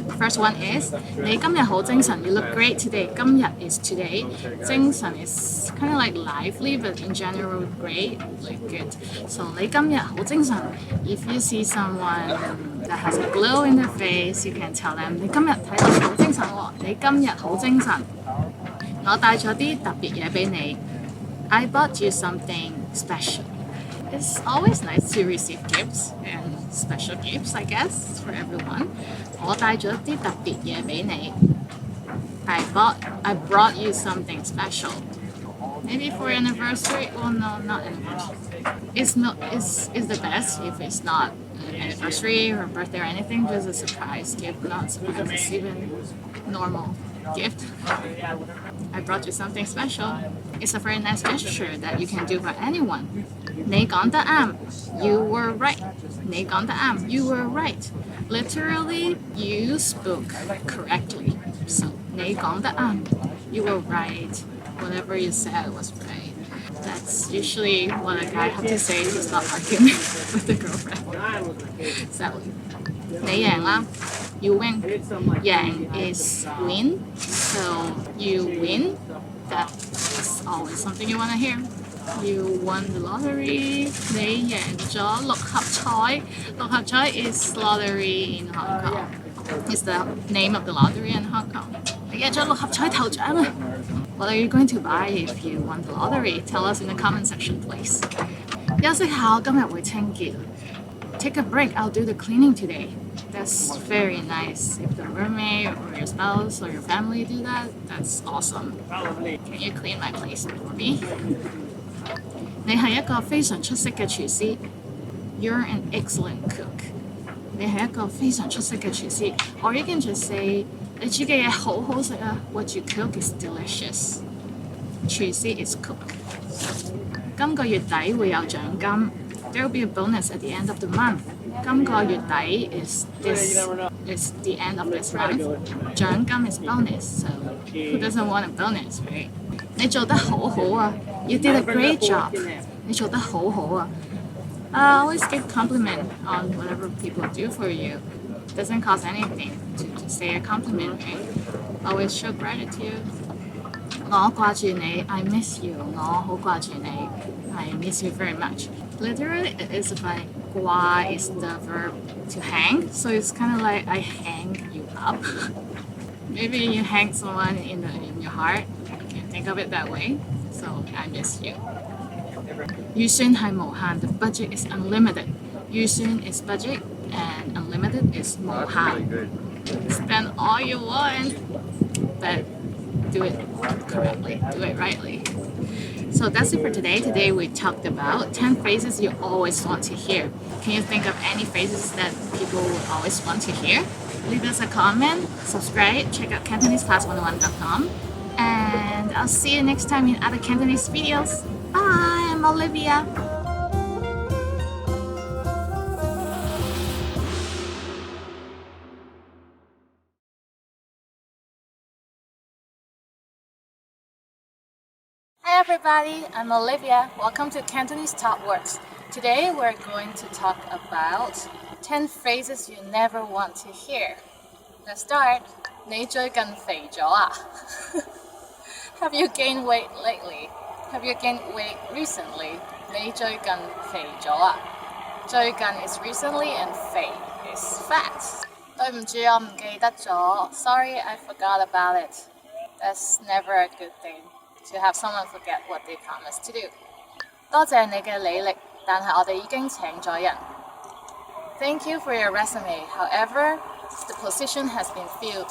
The first one is 你今日好精神 You look great today. 今日 is today. 精神 is kind of like lively, but in general great, like good. So 你今日好精神 If you see someone that has a glow in their face, you can tell them 你今日睇落好精神喎，你今日好精神。我帶咗啲特別嘢俾你。I bought you something special. It's always nice to receive gifts and special gifts, I guess, for everyone. 我帶咗啲特別嘢俾你。I brought you something special. Maybe for anniversary? Well, no, not anniversary. It's the best if it's not an anniversary or birthday or anything. Just a surprise gift, not surprise. It's even normal gift. I brought you something special. It's a very nice gesture that you can do for anyone. 你講得啱 You were right. 你講得啱 You were right. Literally, you spoke correctly. So, 你講得啱 You were right. Whatever you said was right. That's usually what a guy has to say to stop arguing with a girlfriend. Sadly. 你贏啦，you win. 贏 is win, so you win. That's always something you want to hear. You won the lottery. 你贏咗六合彩。六合彩 is lottery in Hong Kong. It's the name of the lottery in Hong Kong. 你贏咗六合彩頭獎啊！What are you going to buy if you won the lottery? Tell us in the comment section, please. 休息下，我今日會清潔。Take a break. I'll do the cleaning today. That's very nice. If the roommate or your spouse or your family do that, that's awesome. Can you clean my place for me? 你係一個非常出色嘅廚師。You're an excellent cook. 你係一個非常出色嘅廚師。Or you can just say 你煮嘅嘢好好食啊。What you cook is delicious. 廚師 is cook. 今個月底會有獎金。There will be a bonus at the end of the month. 今個月底 is the end of this month. 獎金 is bonus, so who doesn't want a bonus, right? 你做得好好啊 You did a great job. 你做得好好啊 Always give compliment on whatever people do for you. Doesn't cost anything to say a compliment, right? Always show gratitude. 我掛住你 I miss you. 我好掛住你 I miss you very much. Literally, it is like 掛 is the verb to hang, so it's kind of like I hang you up. Maybe you hang someone in your heart. You can think of it that way. So I miss you. 預算係無限 The budget is unlimited. 預算 is budget and unlimited is 無限. Spend all you want, but do it correctly, do it rightly. So that's it for today. Today we talked about 10 phrases you always want to hear. Can you think of any phrases that people would always want to hear? Leave us a comment, subscribe, check out CantoneseClass101.com, and I'll see you next time in other Cantonese videos. Bye, I'm Olivia. Hi everybody, I'm Olivia. Welcome to Cantonese Top Words. Today we're going to talk about 10 phrases you never want to hear. Let's start. 你最近肥咗啊 Have you gained weight lately? Have you gained weight recently? 你最近肥咗啊最近 is recently and 肥 is fat. 對唔住，我唔記得咗 Sorry, I forgot about it. That's never a good thing. To have someone forget what they promised to do. 多謝你嘅履歷，但係我哋已經請咗人。Thank you for your resume. However, the position has been filled.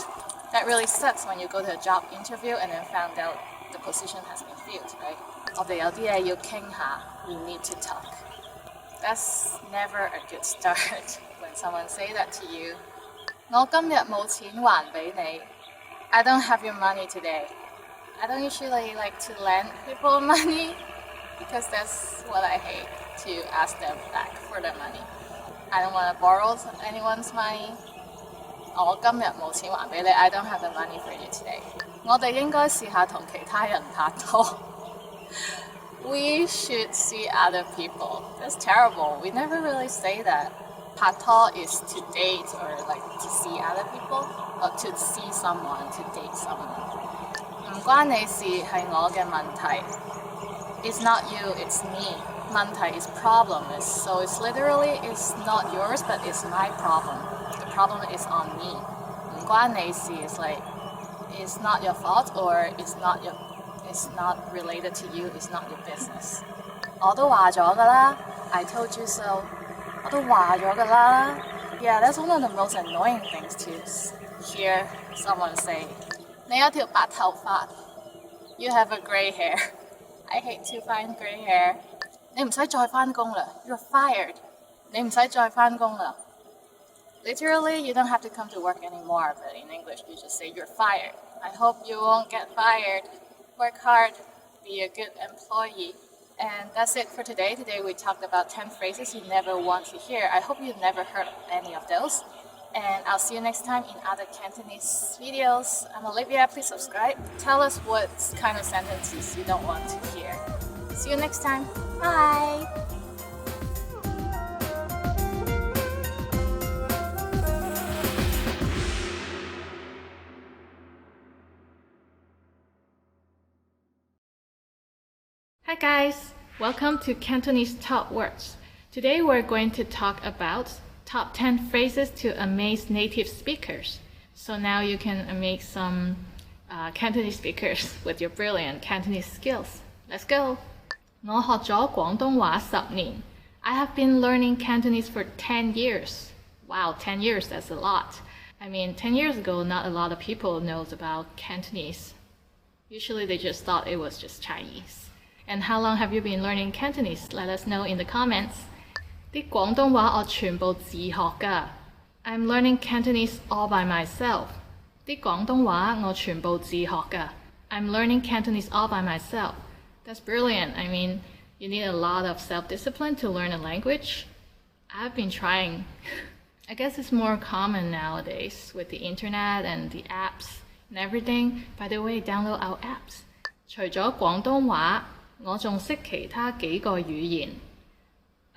That really sucks when you go to a job interview and then found out the position has been filled, right? 我哋有啲嘢要傾下 We need to talk. That's never a good start when someone say that to you. 我今日冇錢還俾你。I don't have your money today. I don't usually like to lend people money because that's what I hate, to ask them back for their money. I don't want to borrow anyone's money. 我今日冇錢還俾你 I don't have the money for you today. 我哋應該試下同其他人拍拖 We should see other people. That's terrible. We never really say that. 拍拖 is to date or like to see other people or to see someone, to date someone. 唔關你事係我嘅問題 It's not you, it's me 問題 is problem So it's literally it's not yours but it's my problem The problem is on me 唔關你事 is like it's not your fault or it's not related to you It's not your business 我都話咗㗎啦 I told you so 我都話咗㗎啦 Yeah, that's one of the most annoying things to hear someone say你有條白頭髮 You have a gray hair. I hate to find gray hair. 你唔使再返工啦 You're fired. 你唔使再返工啦 Literally, you don't have to come to work anymore, but in English, you just say you're fired. I hope you won't get fired. Work hard. Be a good employee. And that's it for today. Today we talked about 10 phrases you never want to hear. I hope you've never heard any of those. And I'll see you next time in other Cantonese videos. I'm Olivia. Please subscribe. Tell us what kind of sentences you don't want to hear. See you next time. Bye! Hi guys, welcome to Cantonese Top Words. Today we're going to talk about top 10 phrases to amaze native speakers. So now you can amaze some Cantonese speakers with your brilliant Cantonese skills. Let's go! 我學咗廣東話10年. I have been learning Cantonese for 10 years. Wow, 10 years, that's a lot. I mean, 10 years ago, not a lot of people knows about Cantonese. Usually they just thought it was just Chinese. And how long have you been learning Cantonese? Let us know in the comments. 啲廣東話我全部自學㗎. I'm learning Cantonese all by myself. 啲廣東話我全部自學㗎. I'm learning Cantonese all by myself. That's brilliant. I mean, you need a lot of self-discipline to learn a language. I've been trying. I guess it's more common nowadays with the internet and the apps and everything. By the way, download our apps. 除咗廣東話，我仲識其他幾個語言.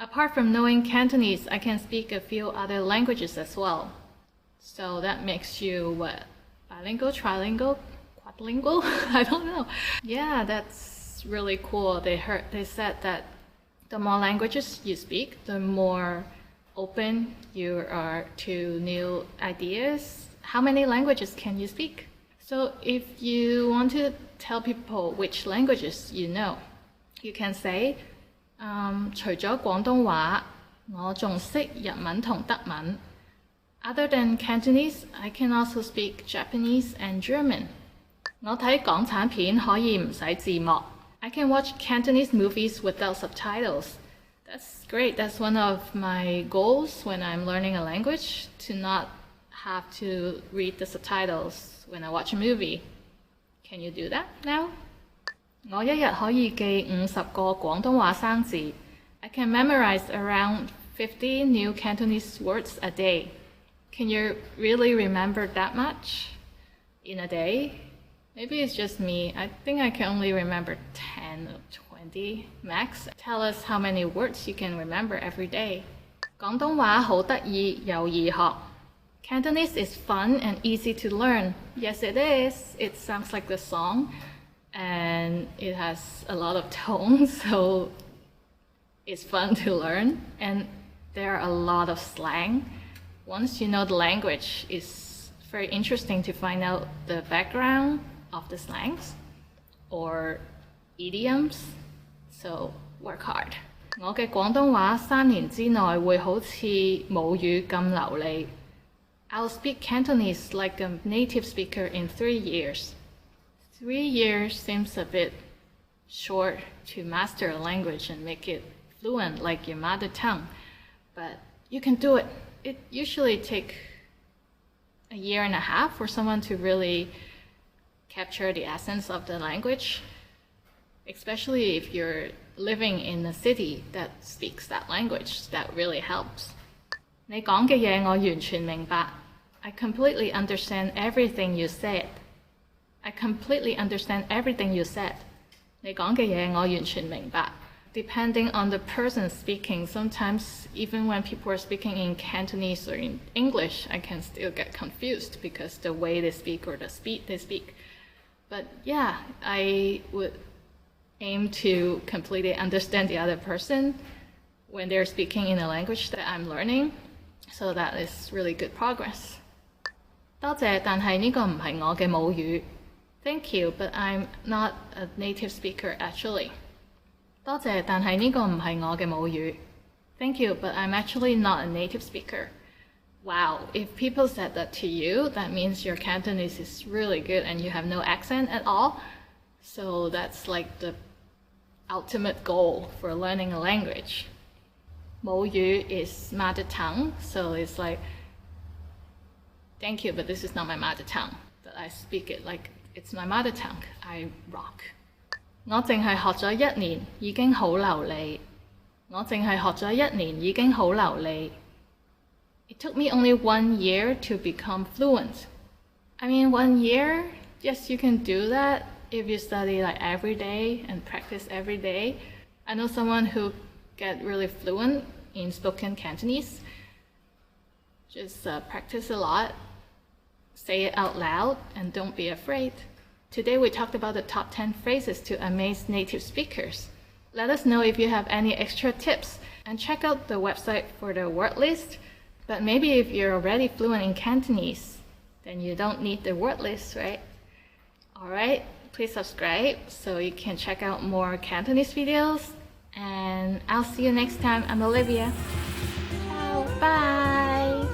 Apart from knowing Cantonese, I can speak a few other languages as well. So that makes you what? Bilingual, trilingual, quadlingual? I don't know. Yeah, that's really cool. They said that the more languages you speak, the more open you are to new ideas. How many languages can you speak? So if you want to tell people which languages you know, you can say, 除咗廣東話，我仲識日文同德文. Other than Cantonese, I can also speak Japanese and German. 我睇港產片可以唔使字幕. I can watch Cantonese movies without subtitles. That's great. That's one of my goals when I'm learning a language, to not have to read the subtitles when I watch a movie. Can you do that now? 我一日可以記50個廣東話生字. I can memorize around 50 new Cantonese words a day. Can you really remember that much in a day? Maybe it's just me. I think I can only remember 10 or 20 max. Tell us how many words you can remember every day. 廣東話好得意又易學. Cantonese is fun and easy to learn. Yes, it is. It sounds like the song. And it has a lot of tone, so it's fun to learn. And there are a lot of slang. Once you know the language, it's very interesting to find out the background of the slangs or idioms. So work hard. 我嘅廣東話3年之內會好似母語咁流利. I'll speak Cantonese like a native speaker in 3 years. 3 years seems a bit short to master a language and make it fluent like your mother tongue, but you can do it. It usually takes a year and a half for someone to really capture the essence of the language, especially if you're living in a city that speaks that language. That really helps. 你講嘅嘢我完全明白. I completely understand everything you said. I completely understand everything you said. 你講嘅嘢我完全明白. Depending on the person speaking, sometimes even when people are speaking in Cantonese or in English, I can still get confused because the way they speak or the speed they speak. But yeah, I would aim to completely understand the other person when they're speaking in a language that I'm learning. So that is really good progress. 多謝，但係呢個唔係我嘅母語. Thank you, but I'm not a native speaker actually. 多謝，但係呢個唔係我嘅母語. Thank you, but I'm actually not a native speaker. Wow, if people said that to you, that means your Cantonese is really good and you have no accent at all. So that's like the ultimate goal for learning a language. 母語 is mother tongue, so it's like, thank you, but this is not my mother tongue. But I speak it like it's my mother tongue. I rock. 我淨係學咗1年，已經好流利. 我淨係學咗1年，已經好流利. It took me only 1 year to become fluent. I mean, 1 year? Yes, you can do that if you study like every day and practice every day. I know someone who get really fluent in spoken Cantonese. Just practice a lot, say it out loud, and don't be afraid. Today we talked about the top 10 phrases to amaze native speakers. Let us know if you have any extra tips and check out the website for the word list. But maybe if you're already fluent in Cantonese, then you don't need the word list, right? Alright, please subscribe so you can check out more Cantonese videos. And I'll see you next time. I'm Olivia. Ciao, bye!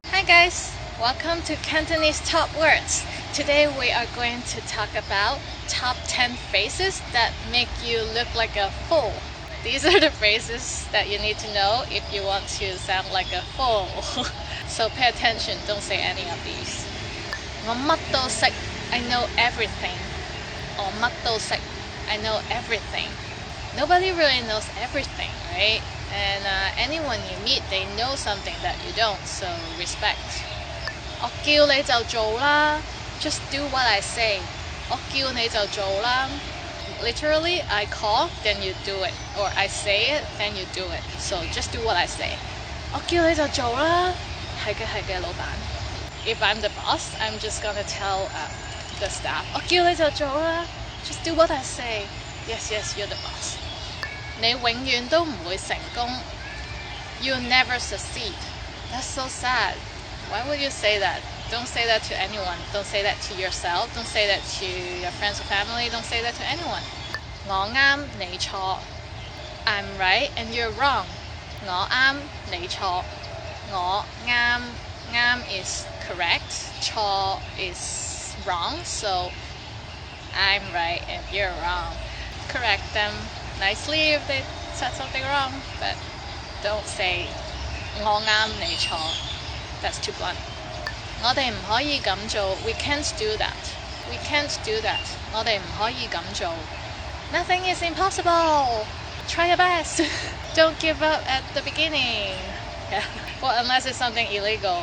Hi guys! Welcome to Cantonese Top Words. Today we are going to talk about top 10 phrases that make you look like a fool. These are the phrases that you need to know if you want to sound like a fool. So pay attention, don't say any of these. 我乜都識, I know everything. 我乜都識, I know everything. Nobody really knows everything, right? And anyone you meet, they know something that you don't, so respect. 我叫你就做啦, just do what I say. 我叫你就做啦. Literally, I call, then you do it. Or I say it, then you do it. So just do what I say. 我叫你就做啦. 係嘅，老闆. If I'm the boss, I'm just gonna tell the staff, 我叫你就做啦. Just do what I say. Yes, you're the boss. 你永遠都唔會成功. You'll never succeed. That's so sad. Why would you say that? Don't say that to anyone. Don't say that to yourself. Don't say that to your friends or family. Don't say that to anyone. 我啱你錯. I'm right and you're wrong. 我啱你錯. 我啱 is correct. 錯 is wrong. So I'm right and you're wrong. Correct them nicely if they said something wrong, but don't say 我啱你錯. That's too blunt. 我哋唔可以咁做. We can't do that. We can't do that. 我哋唔可以咁做. Nothing is impossible. Try your best. Don't give up at the beginning. Yeah. Well, unless it's something illegal.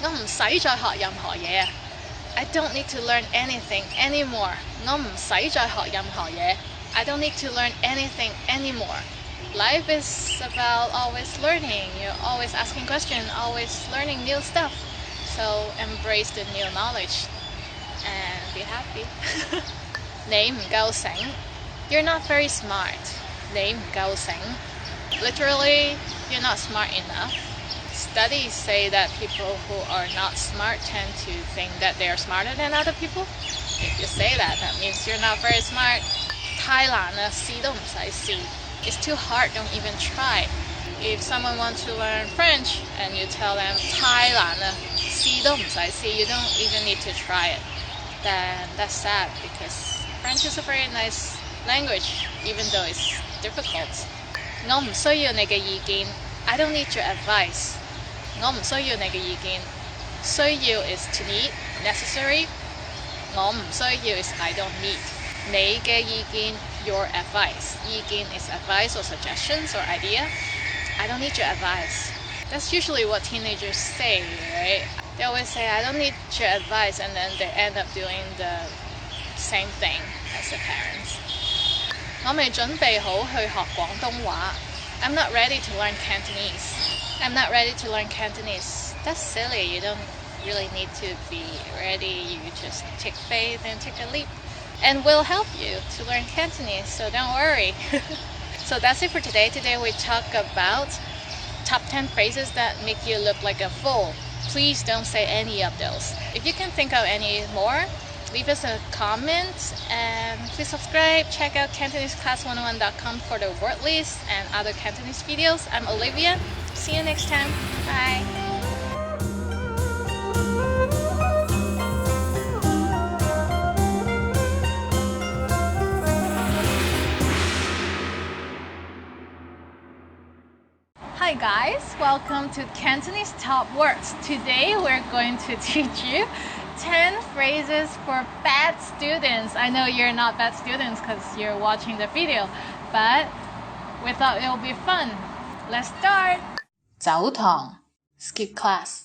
我唔使再學任何嘢. I don't need to learn anything anymore. 我唔使再學任何嘢. I don't need to learn anything anymore. Life is about always learning. You're always asking questions, always learning new stuff. So embrace the new knowledge and be happy. 你唔夠醒. You're not very smart. 你唔夠醒. Literally, you're not smart enough. Studies say that people who are not smart tend to think that they are smarter than other people. If you say that, that means you're not very smart. 太難啦, 試都唔使試. It's too hard, don't even try. If someone wants to learn French and you tell them 太難啦, 試都唔使試, you don't even need to try it, then that's sad because French is a very nice language, even though it's difficult. 我唔需要你嘅意見. I don't need your advice. 我唔需要你嘅意見. 需要 is to need, necessary. 我唔需要 is I don't need. 你嘅意見, your advice. 意見 is advice or suggestions or idea. I don't need your advice. That's usually what teenagers say, right? They always say, I don't need your advice, and then they end up doing the same thing as their parents. 我未準備好去學廣東話. I'm not ready to learn Cantonese. I'm not ready to learn Cantonese. That's silly. You don't really need to be ready. You just take faith and take a leap. And we'll help you to learn Cantonese, so don't worry. So that's it for today. Today we talk about top 10 phrases that make you look like a fool. Please don't say any of those. If you can think of any more, leave us a comment and please subscribe. Check out CantoneseClass101.com for the word list and other Cantonese videos. I'm Olivia. See you next time. Bye. Hi guys, welcome to Cantonese Top Words. Today we're going to teach you 10 phrases for bad students. I know you're not bad students because you're watching the video, but we thought it would be fun. Let's start. 走堂 skip class.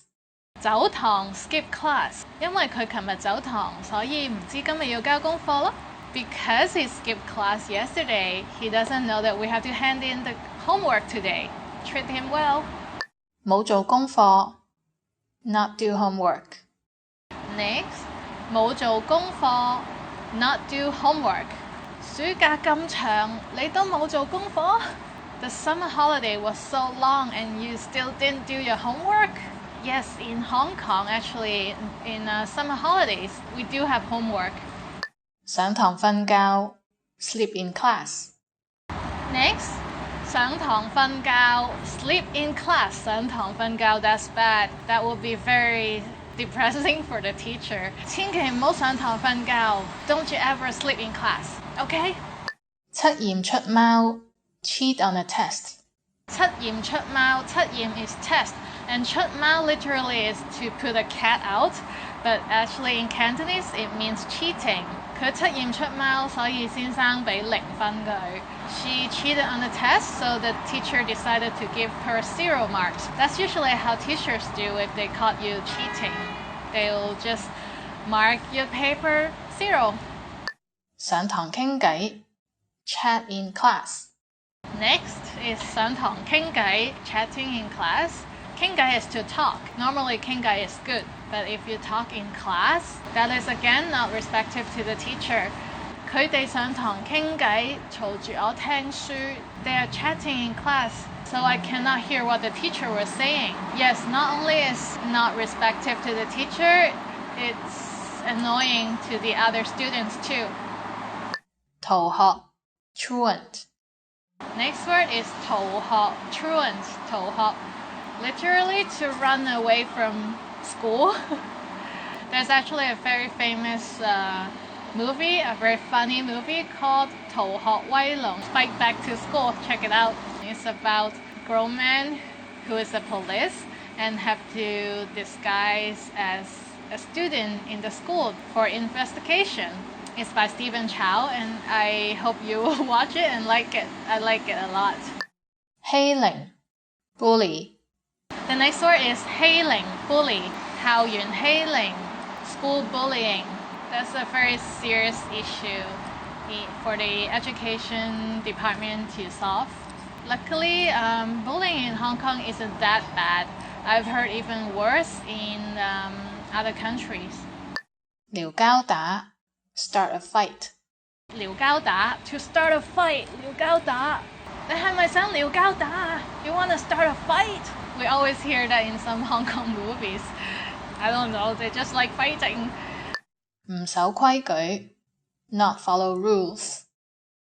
走堂 skip class. 因為佢琴日走堂，所以唔知今日要交功課咯。Because he skipped class yesterday, he doesn't know that we have to hand in the homework today. treat him well. 冇做功課 not do homework. Next, 冇做功課 not do homework. 暑假咁長，你都冇做功課? The summer holiday was so long and you still didn't do your homework? Yes, in Hong Kong, actually, in summer holidays, we do have homework. 上堂瞓覺 sleep in class. Next, 上堂瞓覺 sleep in class. 上堂瞓覺 that's bad. That will be very depressing for the teacher. 千祈唔好上堂瞓覺. Don't you ever sleep in class, okay? 測驗出貓 cheat on a test. 測驗出貓 測驗 is test, and 出貓 literally is to put a cat out, but actually in Cantonese it means cheating. 佢測驗出貓，所以先生俾0分佢。She cheated on the test, so the teacher decided to give her 0 marks. That's usually how teachers do if they caught you cheating. They'll just mark your paper 0. 上堂傾偈 chat in class. Next is 上堂傾偈 chatting in class. 傾偈 is to talk. Normally 傾偈 is good, but if you talk in class, that is again not respectful to the teacher. 佢哋上堂傾偈，嘈住我聽書。They are chatting in class, so I cannot hear what the teacher was saying. Yes, not only is not respectful to the teacher, it's annoying to the other students too. 逃學 truant. Next word is 逃學 truant 逃學 literally to run away from school. There's actually a very famous movie, a very funny movie called 逃學威龍 Fight Back to School. Check it out. It's about a grown man who is a police and have to disguise as a student in the school for investigation. It's by Stephen Chow, and I hope you will watch it and like it. I like it a lot. 欺凌 bully. The next word is 欺凌 bully. 校園欺凌 school bullying. That's a very serious issue for the education department to solve. Luckily, bullying in Hong Kong isn't that bad. I've heard even worse in other countries. 撩交打 start a fight. 撩交打 to start a fight. 撩交打你係咪想撩交打 You want to start a fight? We always hear that in some Hong Kong movies. I don't know, they just like fighting. 唔守規矩 not follow rules.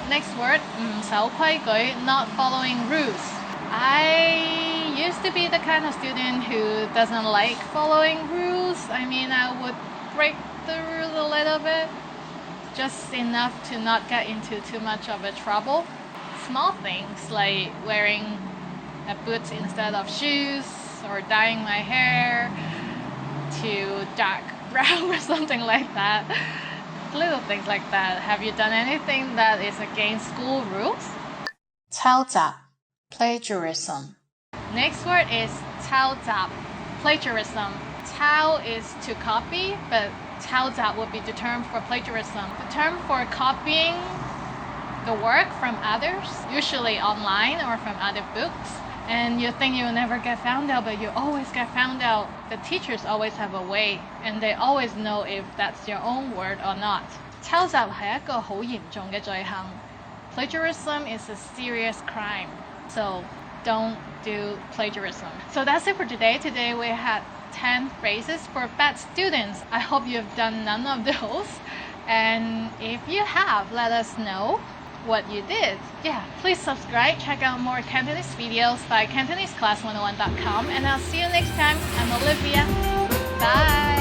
Next word, 唔守規矩 not following rules. I used to be the kind of student who doesn't like following rules. I mean, I would break the rules a little bit, just enough to not get into too much of a trouble. Small things like wearing a boot instead of shoes or dyeing my hair to dark brown or something like that. Little things like that. Have you done anything that is against school rules? 抄襲 plagiarism. Next word is 抄襲 plagiarism. 抄 is to copy, but 抄襲would be the term for plagiarism. The term for copying the work from others, usually online or from other books. And you think you'll never get found out, but you always get found out. The teachers always have a way, and they always know if that's your own word or not. 抄襲係一個好嚴重嘅罪行. Plagiarism is a serious crime, so don't do plagiarism. So that's it for today. Today we had 10 phrases for bad students. I hope you've done none of those. And if you have, let us know what you did. Yeah, please subscribe. Check out more Cantonese videos by CantoneseClass101.com, and I'll see you next time. I'm Olivia. Bye.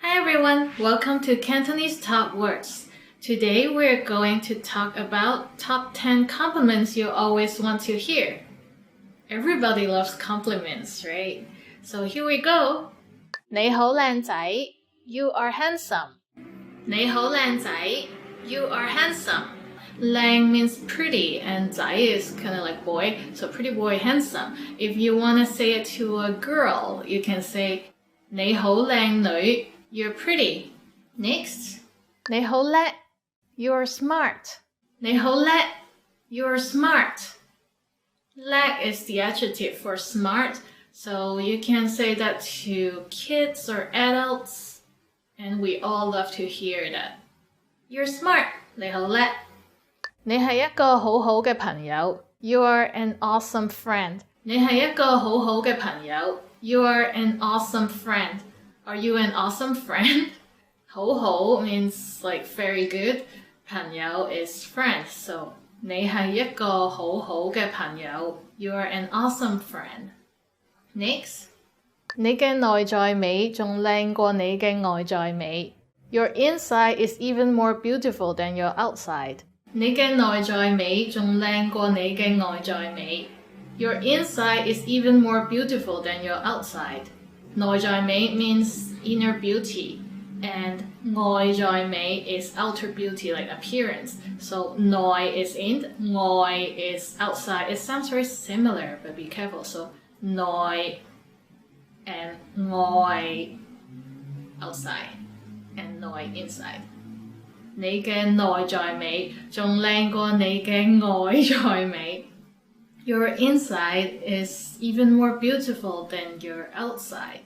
Hi everyone, welcome to Cantonese Top Words. Today we're going to talk about top 10 compliments you always want to hear. Everybody loves compliments, right? So here we go. 你好靚仔 You are handsome. 你好靚仔 You are handsome. Lang means pretty, and 仔 is kind of like boy, so pretty boy, handsome. If you want to say it to a girl, you can say 你好靚女, you're pretty. Next. 你好叻, you're smart. 你好叻, you're smart. 叻 is the adjective for smart, so you can say that to kids or adults, and we all love to hear that. You're smart. 你好叻。你係一個好好嘅朋友. You are an awesome friend. 你係一個好好嘅朋友. You are an awesome friend. Are you an awesome friend? 好好 means like very good. 朋友 is friend. So 你係一個好好嘅朋友. You are an awesome friend. Next. 你嘅內在美仲靚過你嘅外在美. Your inside is even more beautiful than your outside. 你嘅內在美仲靚過你嘅外在美. Your inside is even more beautiful than your outside. 內在美 means inner beauty, and 外在美 is outer beauty, like appearance. So 內 is in, 外 is outside. It sounds very similar, but be careful. So 內 and 外 outside, and 內 inside. 你嘅內在美仲靚過你嘅外在美. Your inside is even more beautiful than your outside.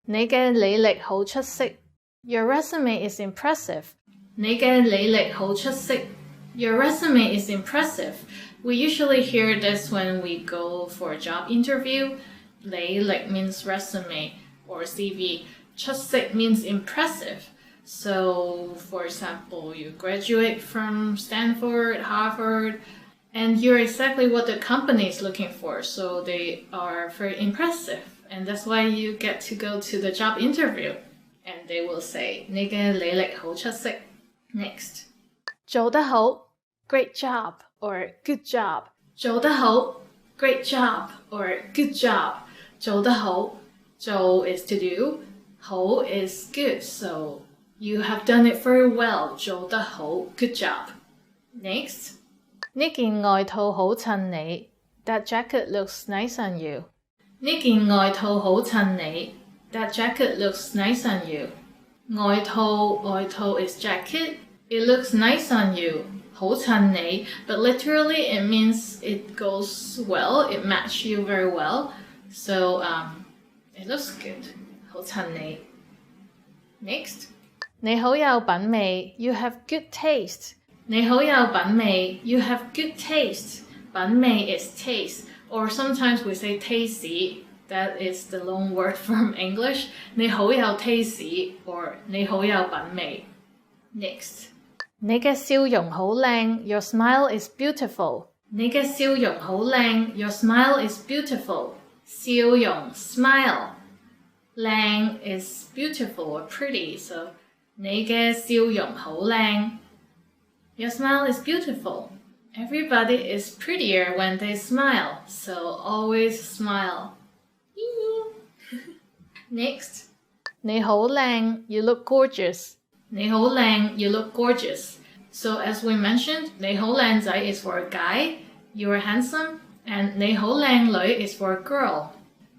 你嘅履歷好出色. Your resume is impressive. 你嘅履歷好出色. Your resume is impressive. We usually hear this when we go for a job interview. 履歷 means resume or CV. 出色 means impressive. So, for example, you graduate from Stanford, Harvard, and you're exactly what the company is looking for. So they are very impressive. And that's why you get to go to the job interview. And they will say, 你嘅履歷好出色. Next. 做得好, great job, or good job. 做得好, great job, or good job. 做得好, 做 is to do, 好 is good. So you have done it very well. 做得好, good job. Next. 呢件外套好襯你. That jacket looks nice on you. 呢件外套好襯你. That jacket looks nice on you. 外套 is jacket. It looks nice on you. 好襯你. But literally it means it goes well. It matches you very well. So it looks good. 好襯你. Next. 你好有品味. You have good taste. 你好有品味. You have good taste. 品味 is taste. Or sometimes we say tasty. That is the long word from English. 你好有 tasty or 你好有品味. Next. 你嘅笑容好靚. Your smile is beautiful. 你嘅笑容好靚. Your smile is beautiful. 笑容 smile. 靚 is beautiful or pretty. So 你嘅笑容好靚. Your smile is beautiful. Everybody is prettier when they smile. So always smile. Next. 你好靚. You look gorgeous. 你好靚. You look gorgeous. So as we mentioned, 你好靚仔 is for a guy. You are handsome. And 你好靚女 is for a girl.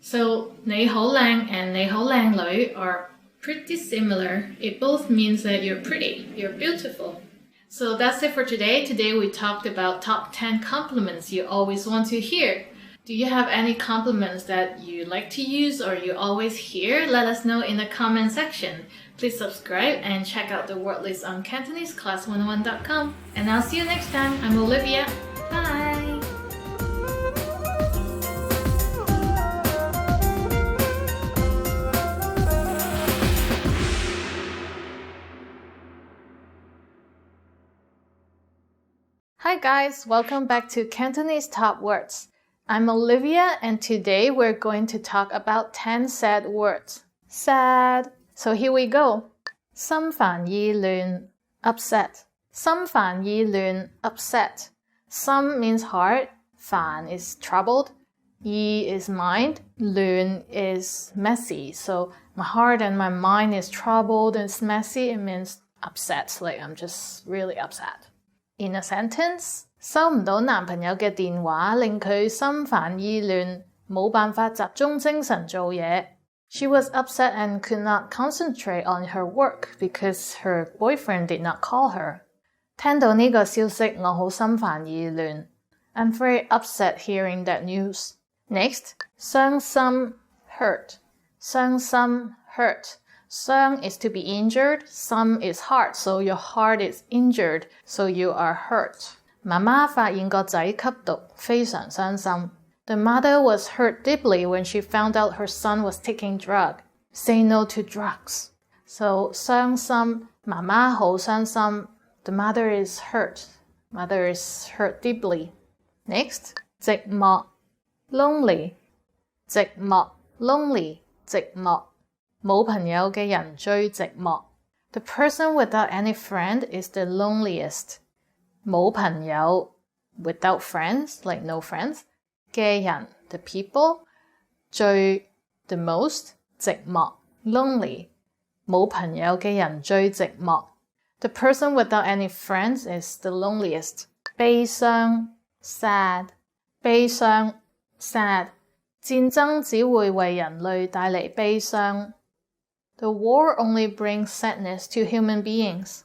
So 你好靚 and 你好靚女 are pretty similar. It both means that you're pretty, you're beautiful. So that's it for today. Today we talked about top 10 compliments you always want to hear. Do you have any compliments that you like to use or you always hear? Let us know in the comment section. Please subscribe and check out the word list on CantoneseClass101.com. And I'll see you next time. I'm Olivia. Bye! Hi guys, welcome back to Cantonese Top Words. I'm Olivia and today we're going to talk about 10 sad words. Sad. So here we go. 心煩意亂 upset. 心煩意亂 upset. 心 means heart, 煩 is troubled, 意 is mind, 亂 is messy. So my heart and my mind is troubled and it's messy. It means upset, like I'm just really upset. In a sentence, 收唔到男朋友嘅電話令佢心煩意亂，冇辦法集中精神做嘢。She was upset and could not concentrate on her work because her boyfriend did not call her. 聽到呢個消息，我好心煩意亂。I'm very upset hearing that news. Next, 傷心 hurt. 傷心 hurt. 傷 is to be injured, 心 is heart, so your heart is injured, so you are hurt. 媽媽發現個仔吸毒，非常傷心。The mother was hurt deeply when she found out her son was taking drug. Say no to drugs. So 傷心，媽媽好傷心。The mother is hurt. Mother is hurt deeply. Next, 寂寞 lonely. 寂寞 lonely 寂寞。冇朋友嘅人最寂寞。The person without any friend is the loneliest. 冇朋友 without friends, like no friends. 嘅人 the people. 最 the most 寂寞 lonely. 冇朋友嘅人最寂寞。The person without any friends is the loneliest. 悲傷 sad. 悲傷 sad. 戰爭只會為人類帶嚟悲傷。The war only brings sadness to human beings.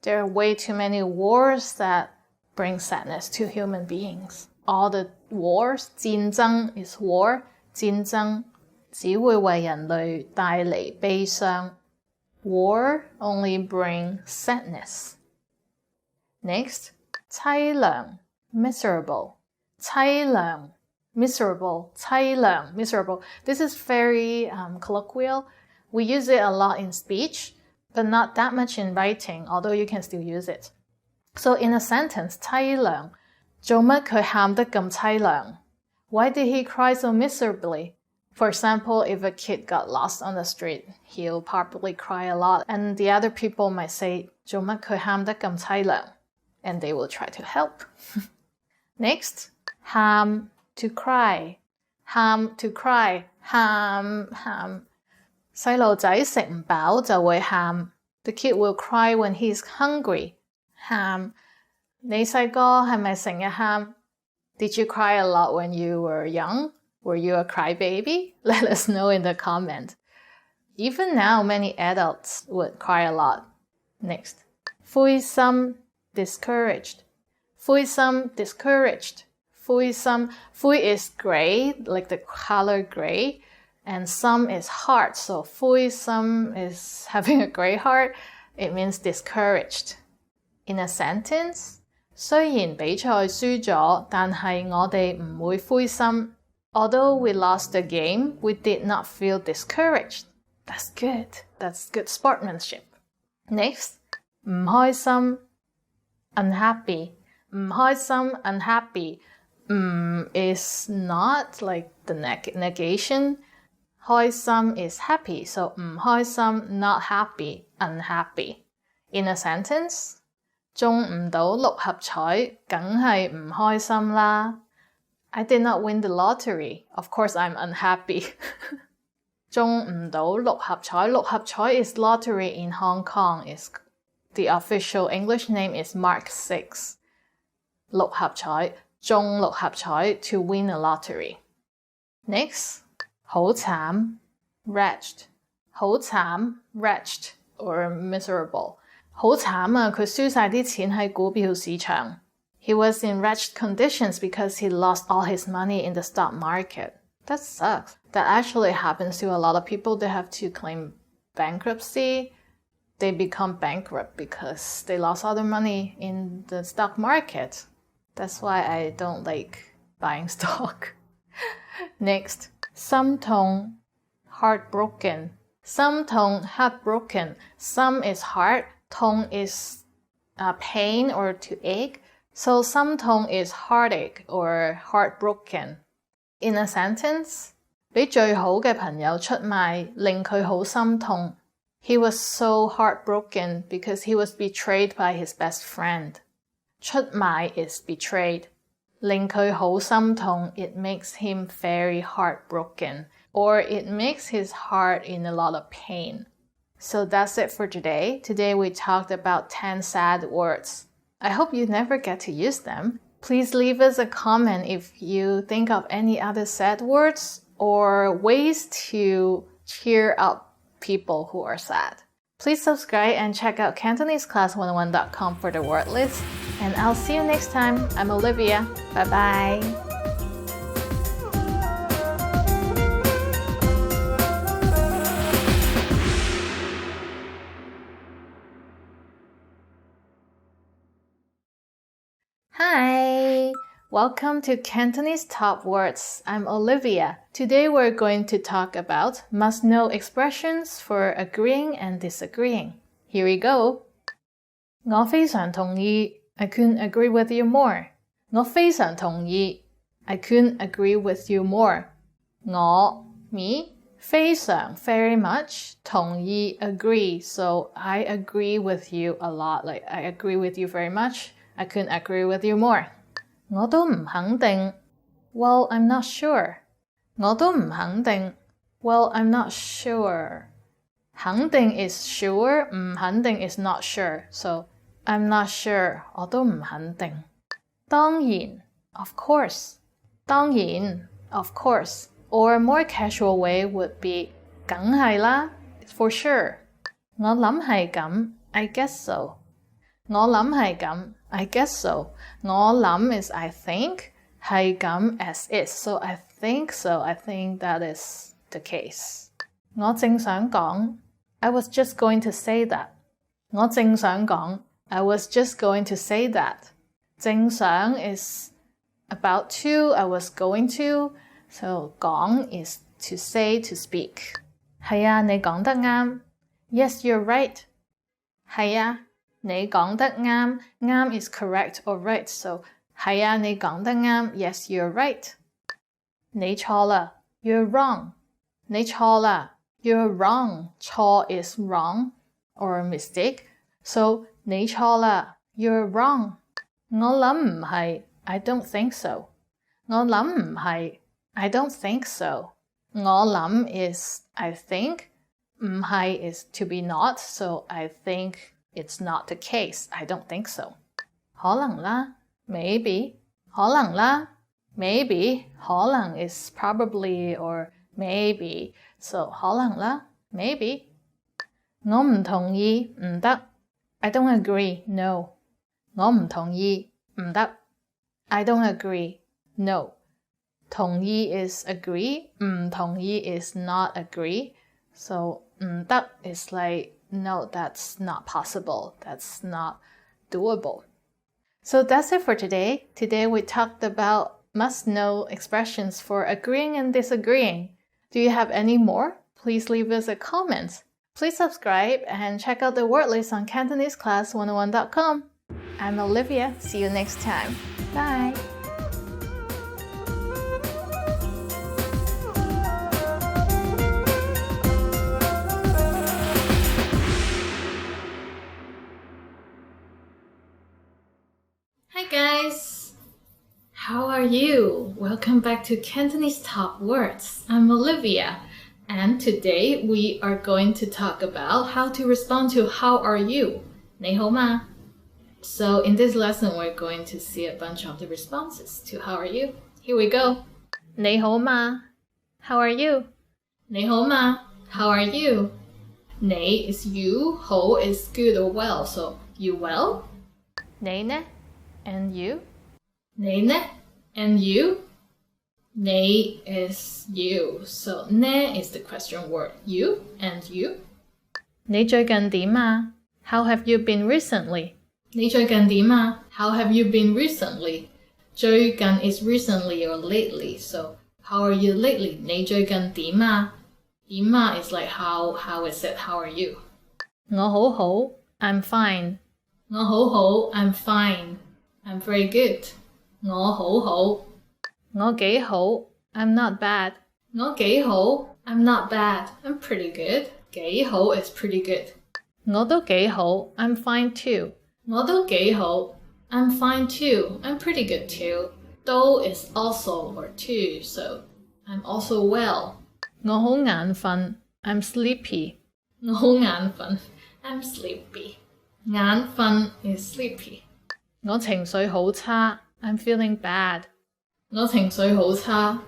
There are way too many wars that bring sadness to human beings. All the wars, 戰爭 is war, 戰爭只會為人類帶嚟悲傷。War only brings sadness. Next, 凄涼 miserable. 凄涼 miserable, 凄涼 miserable. This is very colloquial. We use it a lot in speech, but not that much in writing, although you can still use it. So in a sentence, 凄涼，做乜佢喊得咁凄涼？ Why did he cry so miserably? For example, if a kid got lost on the street, he'll probably cry a lot, and the other people might say, 做乜佢喊得咁凄涼? And they will try to help. Next, 喊 to cry. 喊 to cry. 喊細路仔食唔飽就會喊。The kid will cry when he is hungry. 喊你細個係咪成日喊？ Did you cry a lot when you were young? Were you a crybaby? Let us know in the comment. Even now, many adults would cry a lot. Next, 灰心 discouraged. 灰心 discouraged. 灰心 灰 is gray, like the color gray. And some is heart, so 灰心 is having a gray heart. It means discouraged. In a sentence, 雖然比賽輸咗，但係我哋唔會灰心。Although we lost the game, we did not feel discouraged. That's good. That's good sportsmanship. Next, 唔開心 unhappy. 唔開心 unhappy. Is not like the negation. 開心 is happy, so 唔開心 not happy, unhappy. In a sentence, 中唔到六合彩，梗係唔開心啦。I did not win the lottery. Of course, I'm unhappy. 中唔到六合彩，六合彩 is lottery in Hong Kong. The official English name is Mark 6. 六合彩，中六合彩 to win a lottery. Next, 好慘 wretched. 好慘 wretched or miserable. 好慘啊！佢輸晒啲錢喺股票市場。He was in wretched conditions because he lost all his money in the stock market. That sucks. That actually happens to a lot of people. They have to claim bankruptcy. They become bankrupt because they lost all their money in the stock market. That's why I don't like buying stock. Next, 心痛 heartbroken. 心痛 heartbroken. 心 is heart, 痛 is pain or to ache. So 心痛 is heartache or heartbroken. In a sentence, 俾最好嘅朋友出賣，令佢好心痛。He was so heartbroken because he was betrayed by his best friend. 出賣 is betrayed. 令佢好心痛, it makes him very heartbroken, or it makes his heart in a lot of pain. So that's it for today. Today we talked about 10 sad words. I hope you never get to use them. Please leave us a comment if you think of any other sad words or ways to cheer up people who are sad. Please subscribe and check out CantoneseClass101.com for the word list. And I'll see you next time. I'm Olivia. Bye-bye. Hi! Welcome to Cantonese Top Words. I'm Olivia. Today we're going to talk about must-know expressions for agreeing and disagreeing. Here we go. 我非常同意. I couldn't agree with you more. 我非常同意. I couldn't agree with you more. 我 me 非常 very much 同意 agree. So I agree with you a lot. Like I agree with you very much. I couldn't agree with you more. 我都唔肯定. Well, I'm not sure. 我都唔肯定. Well, I'm not sure. 肯定 is sure, 唔肯定 is not sure. So, I'm not sure. 我都唔肯定. 當然 of course. 當然 of course. Or a more casual way would be 梗係啦 for sure. 我諗係咁 I guess so. 我諗係咁 I guess so. 我諗 is I think. 係咁 as is. So I think so. I think that is the case. 我正想講 I was just going to say that. 我正想講 I was just going to say that. 正想 is about to. I was going to. So 講 is to say, to speak. 係啊，你講得啱. Yes, you're right. 係啊。你講得啱 啱 is correct or right. So, 係啊，你講得啱 Yes, you're right. 你錯啦 You're wrong. 你錯啦 You're wrong. 錯 is wrong or mistake. So, 你錯啦 You're wrong. 我諗唔係 I don't think so. 我諗唔係 I don't think so. 我諗 is I think. 唔係 is to be not. So, I think it's not the case. I don't think so. 可能啦 Maybe. 可能啦 Maybe. 可能 is probably or maybe. So 可能啦 Maybe. 我唔同意唔得 I don't agree. No. 我唔同意唔得 I don't agree. No. 同意 is agree. 唔同意 is not agree. So 唔得 is like no, that's not possible. That's not doable. So that's it for today. Today we talked about must-know expressions for agreeing and disagreeing. Do you have any more? Please leave us a comment. Please subscribe and check out the word list on CantoneseClass101.com. I'm Olivia. See you next time. Bye. Hi guys! How are you? Welcome back to Cantonese Top Words. I'm Olivia, and today we are going to talk about how to respond to how are you? 你好嗎? So in this lesson, we're going to see a bunch of the responses to how are you. Here we go. 你好嗎? How are you? 你好嗎? How are you? 你 is you, 好 is good or well, so you well? 你呢? And you? 你呢? And you? 你 is you. So 呢 is the question word. You and you. 你最近點啊? How have you been recently? 你最近點啊? How have you been recently? 最近 is recently or lately. So how are you lately? 你最近點啊? 點啊 is like how is it? How are you? 我好好 I'm fine. 我好好 I'm fine. I'm very good. 我好好我幾好 I'm not bad. 我幾好 I'm not bad. I'm pretty good. 幾好 is pretty good. 我都幾好 I'm fine too. 我都幾好 I'm fine too. I'm pretty good too. 都 is also or too, so I'm also well. 我好眼瞓 I'm sleepy. 我好眼瞓 I'm sleepy. 眼瞓 is sleepy. 我情緒好差 I'm feeling bad 我情緒好差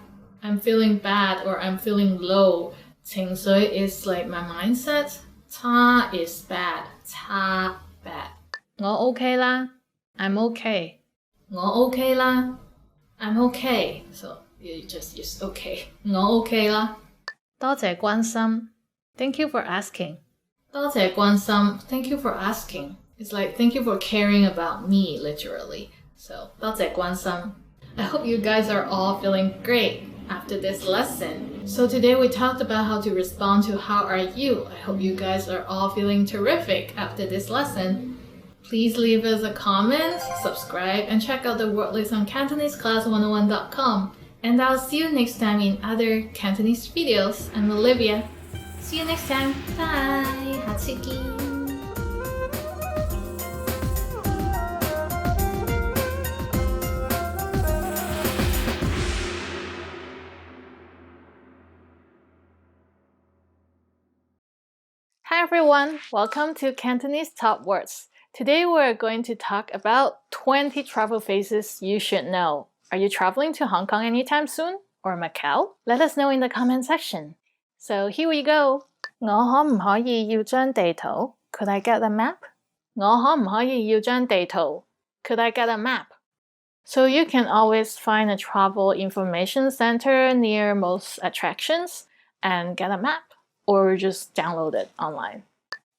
I'm feeling bad or I'm feeling low 情緒 is like my mindset 差 is bad 差 bad 我 OK 啦 I'm OK 我 OK 啦 I'm OK so you just use OK 我 OK 啦多謝關心 Thank you for asking 多謝關心 Thank you for asking It's like thank you for caring about me literally so 多謝關心 I hope you guys are all feeling great after this lesson. So today we talked about how to respond to how are you. I hope you guys are all feeling terrific after this lesson. Please leave us a comment, subscribe, and check out the word list on CantoneseClass101.com. And I'll see you next time in other Cantonese videos. I'm Olivia. See you next time. Bye. Hatsuki. Hi everyone, welcome to Cantonese Top Words. Today we're going to talk about 20 travel phrases you should know. Are you traveling to Hong Kong anytime soon? Or Macau? Let us know in the comment section. So here we go. 我可唔可以要張地圖? Could I get a map? 我可唔可以要張地圖? Could I get a map? So you can always find a travel information center near most attractions and get a map. Or just download it online.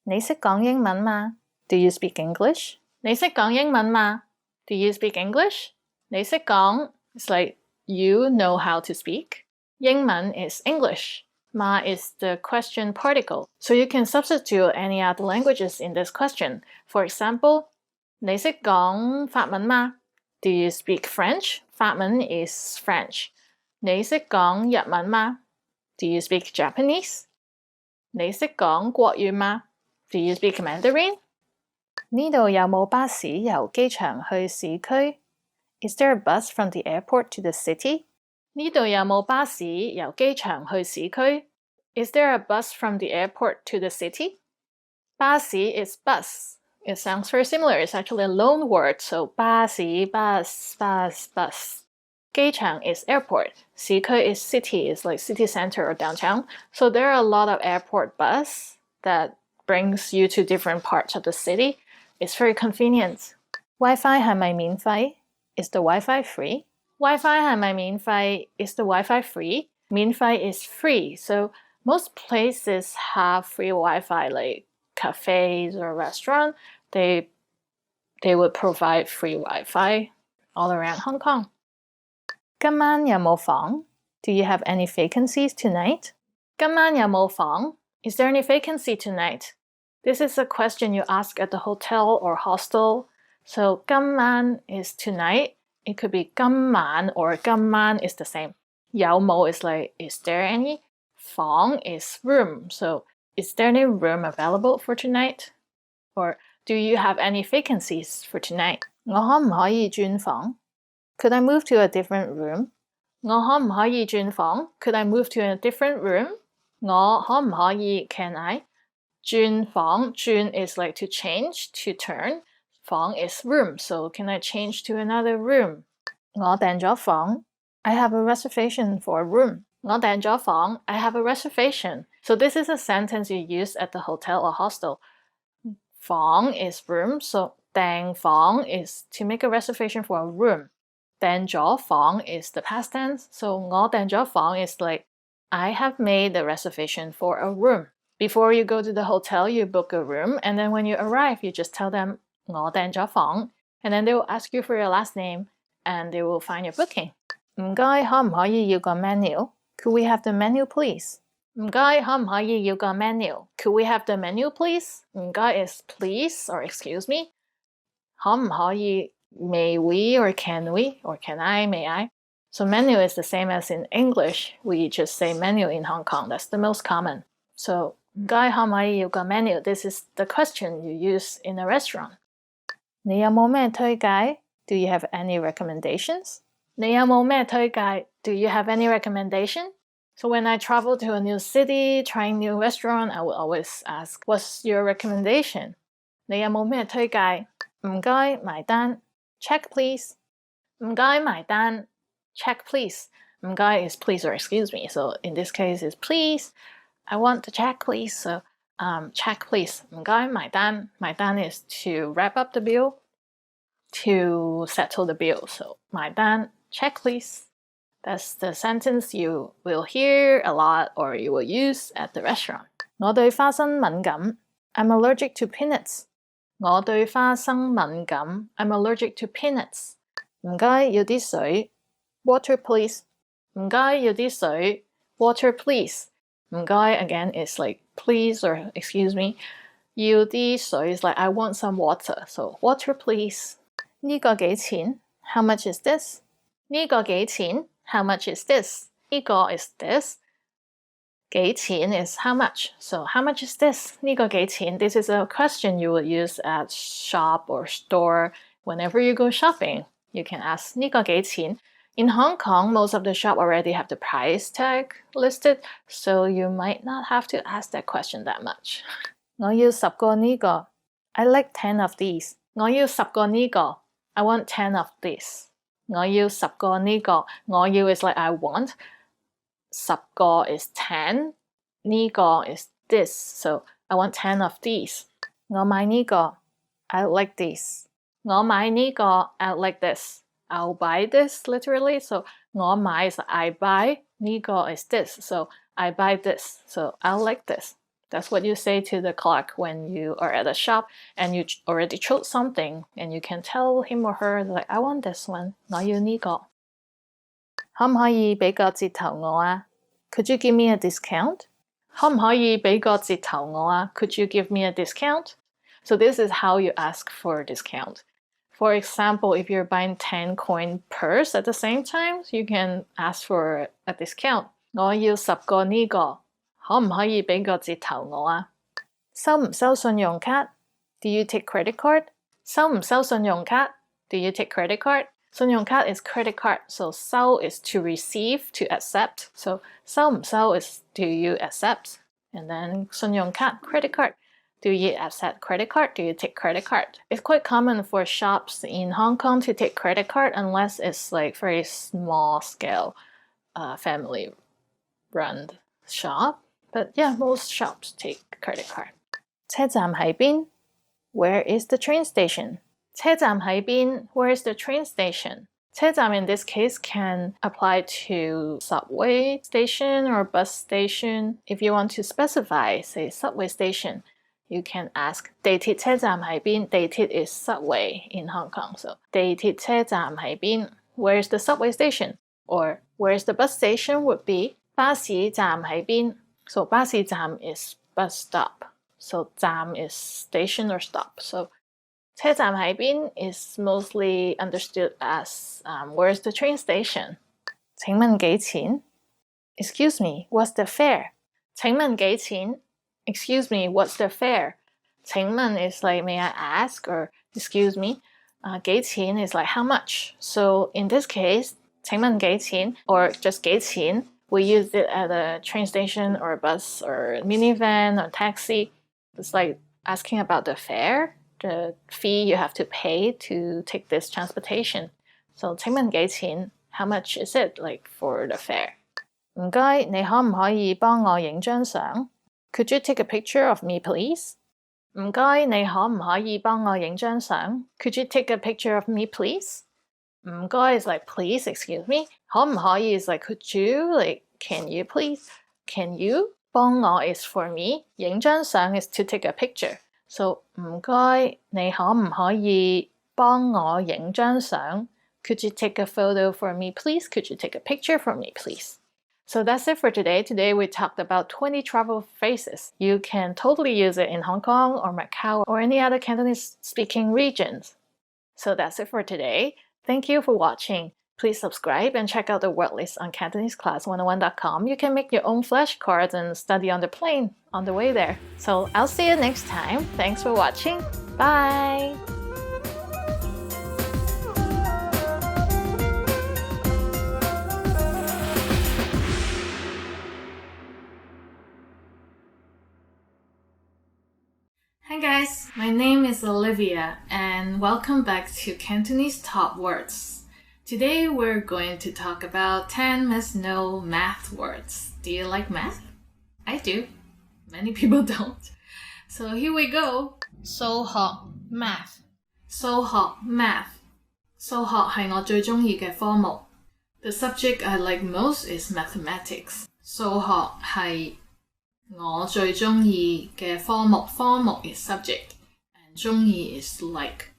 你識講英文嗎? Do you speak English? 你識講英文嗎? Do you speak English? 你識講 is like you know how to speak. 英文 is English. Ma is the question particle. So you can substitute any other languages in this question. For example, 你識講法文嗎? Do you speak French? 法文 is French. 你識講日文嗎? Do you speak Japanese? 你識講國語嗎? Do you speak Mandarin? 呢度有冇巴士由機場去市區? Is there a bus from the airport to the city? 呢度有冇巴士由機場去市區? Is there a bus from the airport to the city? 巴士 is bus. It sounds very similar. It's actually a loan word. So 巴士 bus, bus, bus. 機場 is airport. 市區 is city, is like city center or downtown. So there are a lot of airport bus that brings you to different parts of the city. It's very convenient. Wi-Fi 係咪免費? Is the Wi-Fi free? Wi-Fi 係咪免費? Is the Wi-Fi free? 免費 is free. So most places have free Wi-Fi, like cafes or restaurants. They would provide free Wi-Fi all around Hong Kong. 今晚有冇房? Do you have any vacancies tonight? 今晚有冇房? Is there any vacancy tonight? This is a question you ask at the hotel or hostel. So 今晚 is tonight. It could be 今晚 or 今晚 is the same. 有冇 is like, is there any? 房 is room. So is there any room available for tonight? Or do you have any vacancies for tonight? 我可唔可以轉房? Could I move to a different room? 我可唔可以轉房? Could I move to a different room? 我可唔可以 can I? 轉房 轉 is like to change, to turn. 房 is room, so can I change to another room? 我訂咗房 I have a reservation for a room. 我訂咗房 I have a reservation. So this is a sentence you use at the hotel or hostel. 房 is room, so 訂房 is to make a reservation for a room. 訂咗房 is the past tense, so 我訂咗房 is like I have made a reservation for a room. Before you go to the hotel, you book a room, and then when you arrive, you just tell them 我訂咗房, and then they will ask you for your last name, and they will find your booking. 唔該，可唔可以要個 menu? Could we have the menu, please? 唔該，可唔可以要個 menu? Could we have the menu, please? 唔該 is please or excuse me. 可唔可以 may we or can we or can I, may I? So menu is the same as in English. We just say menu in Hong Kong. That's the most common. So 唔該，可唔可以要個 menu? This is the question you use in a restaurant. 你有冇咩推介? Do you have any recommendations? 你有冇咩推介? Do you have any recommendation? So when I travel to a new city, trying new restaurant, I will always ask, what's your recommendation? 你有冇咩推介? 唔該，埋單. check please. 唔該埋單 check please. 唔該 is please or excuse me. So in this case is please. I want to check please. So check please. 唔該埋單. 埋單 is to wrap up the bill, to settle the bill. So 埋單 check please. That's the sentence you will hear a lot or you will use at the restaurant. 我對花生敏感. I'm allergic to peanuts. 我對花生敏感. I'm allergic to peanuts. 唔該要啲水 water please. 唔該要啲水 water please. 唔該 again is like please or excuse me. 要啲水 is like I want some water. So water please. 呢個幾錢? How much is this? 呢個幾錢? How much is this? 呢個 is this. 幾錢 is how much. So how much is this? 呢個幾錢? This is a question you will use at shop or store. Whenever you go shopping, you can ask 呢個幾錢? In Hong Kong, most of the shop already have the price tag listed, so you might not have to ask that question that much. 我要10個呢個. I like 10 of these. 我要10個呢個. I want 10 of this. 我要10個呢個. 我要 is like I want. 10個 is 10. 呢個 is this. So I want 10 of these. 我買呢個. I like these. 我買呢個. I like this. I'll buy this literally. So 我買 is I buy. 呢個 is this. So I buy this. So I'll like this. That's what you say to the clerk when you are at a shop and you already chose something and you can tell him or her like I want this one. 我要呢個. 可唔可以俾個折頭我啊? Could you give me a discount? 可唔可以俾個折頭我啊? Could you give me a discount? So this is how you ask for a discount. For example, if you're buying 10 coin purse at the same time, you can ask for a discount. 我要10個呢個. 可唔可以俾個折頭我啊? 收唔收信用卡? Do you take credit card? 收唔收信用卡? Do you take credit card? 信用卡 is credit card. So 收 is to receive, to accept. So 收唔收 is do you accept? And then 信用卡 credit card. Do you accept credit card? Do you take credit card? It's quite common for shops in Hong Kong to take credit card unless it's like very small scale family run shop. But yeah, most shops take credit card. 車站喺邊? Where is the train station? 車站喺邊? Where is the train station? 車站 in this case can apply to subway station or bus station. If you want to specify, say subway station, you can ask 地鐵車站喺邊? 地鐵 is subway in Hong Kong. So 地鐵車站喺邊? Where's the subway station? Or where's the bus station would be 巴士站喺邊? So 巴士站 is bus stop. So 站 is station or stop. So 車站喺邊 is mostly understood as where's the train station? 請問幾錢? Excuse me, what's the fare? 請問幾錢? Excuse me, what's the fare? 請問 is like may I ask or excuse me. 幾錢 is like how much. So in this case, 請問幾錢 or just 幾錢, we use it at a train station or a bus or minivan or taxi. It's like asking about the fare, the fee you have to pay to take this transportation. So 請問幾錢? How much is it like for the fare? 唔該，你可唔可以幫我影張相? Could you take a picture of me, please? 唔該，你可唔可以幫我影張相? Could you take a picture of me, please? 唔該 is like please, excuse me. 可唔可以 is like could you, like can you please? Can you? 幫我 is for me. 影張相 is to take a picture. So 唔該，你可唔可以幫我影張相? Could you take a photo for me, please? Could you take a picture for me, please? So that's it for today. Today we talked about 20 travel phrases. You can totally use it in Hong Kong or Macau or any other Cantonese speaking regions. So that's it for today. Thank you for watching. Please subscribe and check out the word list on CantoneseClass101.com. You can make your own flashcards and study on the plane on the way there. So I'll see you next time. Thanks for watching. Bye! Hi guys, my My name is Olivia, and welcome back to Cantonese Top Words. Today we're going to talk about 10 must-know math words. Do you like math? I do. Many people don't. So here we go. 數學 math. 數學 math. 數學係我最鍾意嘅科目。The subject I like most is mathematics. 數學係我最鍾意嘅科目。科目 is subject, and 鍾意 is like.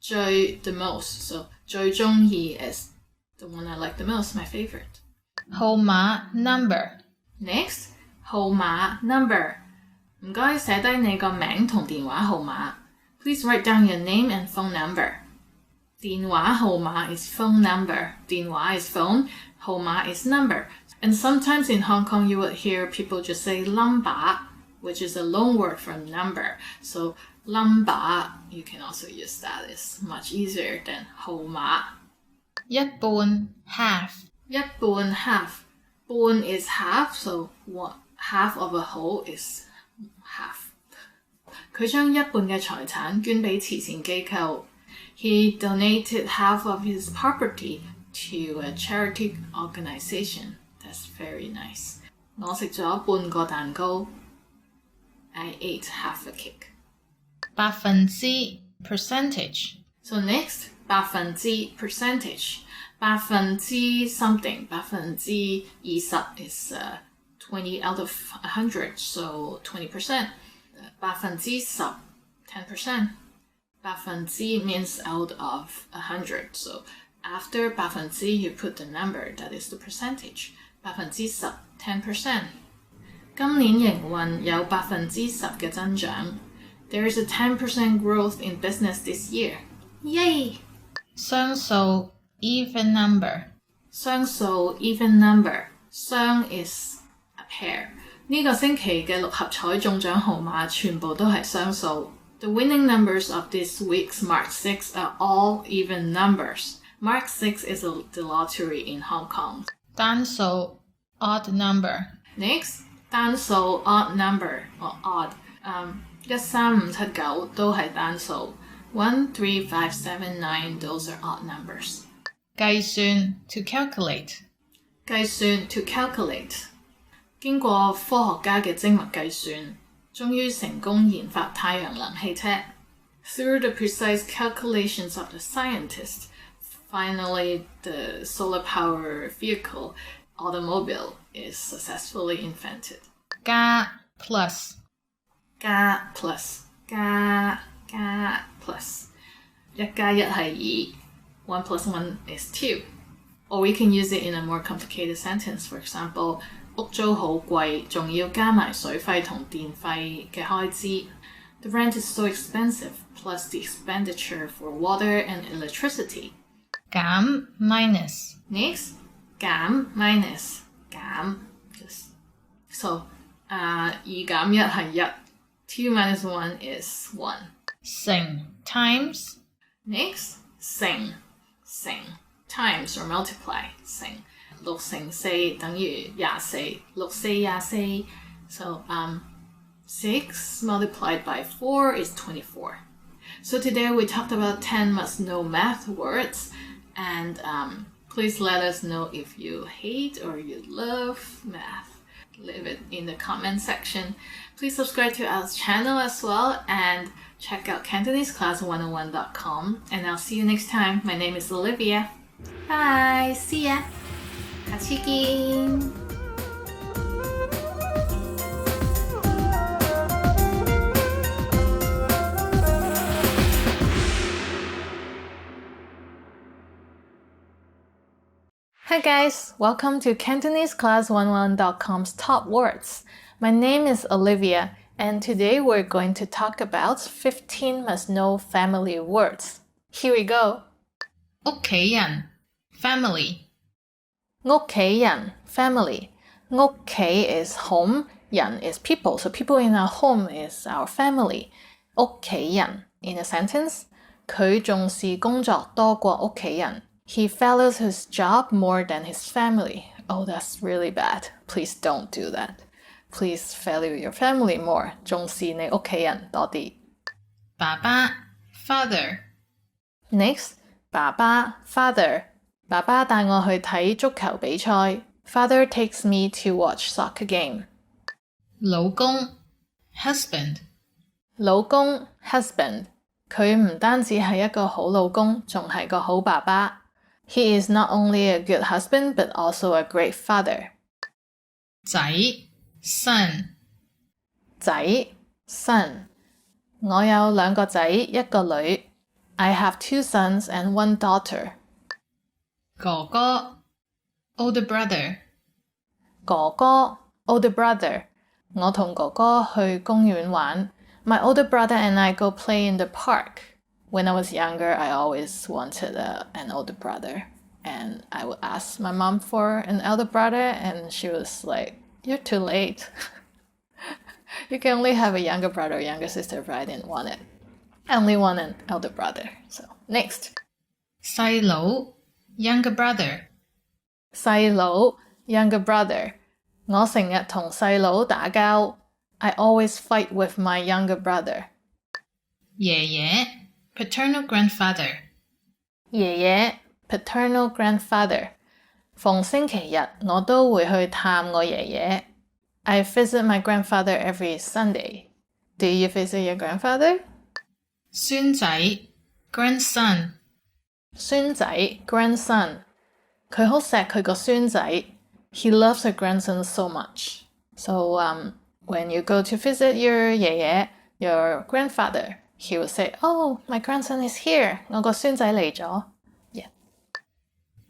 最 the most, so 最鍾意 is the one I like the most, my favorite. 號碼 number. Next, 號碼 number. 唔該寫低你個名同電話號碼。Please write down your name and phone number. 電話號碼 is phone number. 電話 is phone. 號碼 is number. And sometimes in Hong Kong you would hear people just say number, which is a loan word from number. So number, you can also use that. It's much easier than 號碼。一半 half. 一半 half. 半 is half, so half of a whole is half. 佢將一半嘅財產捐俾慈善機構。He donated half of his property to a charity organization. That's very nice. 我食咗半個蛋糕。I ate half a cake. 百分之 percentage. So next, 百分之 percentage. 百分之 something. 百分之20 is 20 out of 100, so 20%. 百分之10, 10%. 百分之 means out of 100, so after 百分之 you put the number, that is the percentage. 百分之10, 10%. 今年營運有百分之10嘅增長。There is a 10% growth in business this year. Yay! 雙數 even number. 雙數 even number. 雙 is a pair. 呢個星期嘅六合彩中獎號碼全部都係雙數。The winning numbers of this week's Mark 6 are all even numbers. Mark 6 is the lottery in Hong Kong. 單數 odd number. Next, 單數 odd number or odd. 13579都係單數。13579 those are odd numbers. 計算 to calculate. 計算 to calculate. 經過科學家嘅精密計算，終於成功研發太陽能汽車。Through the precise calculations of the scientists, finally the solar power vehicle automobile is successfully invented. 加 plus. 加 plus. 加 plus. 1加1係2. 1 plus 1 is 2. Or we can use it in a more complicated sentence. For example, 屋租好貴，仲要加埋水費同電費嘅開支。The rent is so expensive, plus the expenditure for water and electricity. 減 minus. Next, 減 minus. 減 just so 2減1係1。2 minus 1 is 1. 乘 times. Next, 乘 times or multiply 乘。6乘4等於24. 6 4 24. So 6 multiplied by 4 is 24. So today we talked about 10 must-know math words, and please let us know if you hate or you love math. Leave it in the comment section. Please subscribe to our channel as well, and check out CantoneseClass101.com. And I'll see you next time. My name is Olivia. Bye. See ya. 下次見。Hi guys, welcome to CantoneseClass101.com's Top Words. My name is Olivia, and today we're going to talk about 15 must-know family words. Here we go. 屋企人 family. 屋企人 family. 屋企 is home, 人 is people, so people in our home is our family. 屋企人 in a sentence, 佢重視工作多過屋企人。He values his job more than his family. Oh, that's really bad. Please don't do that. Please value your family more. 重視你屋企人多啲。爸爸 father. Next, 爸爸 father. 爸爸帶我去睇足球比賽。Father takes me to watch soccer game. 老公 husband. 老公 husband. 佢唔單止係一個好老公，仲係個好爸爸。He is not only a good husband, but also a great father. 仔 son. 仔 son. 我有兩個仔，一個女。I have 2 sons and 1 daughter. 哥哥 older brother. 哥哥 older brother. 我同哥哥去公園玩。My older brother and I go play in the park. When I was younger, I always wanted an older brother. And I would ask my mom for an elder brother, and she was like, "You're too late. You can only have a younger brother or younger sister," but I didn't want it. I only want an elder brother. So, next. 細佬 younger brother. 細佬 younger brother. 我成日同細佬打交。I always fight with my younger brother. 爺爺 paternal grandfather. 爺爺 paternal grandfather. 逢星期日我都會去探我爺爺。I visit my grandfather every Sunday. Do you visit your grandfather? 孫仔 grandson. 孫仔 grandson. 佢好錫佢個孫仔。He loves her grandson so much. So, when you go to visit your 爺爺, your grandfather, he will say, "Oh, my grandson is here. 我個孫仔嚟咗." Yeah.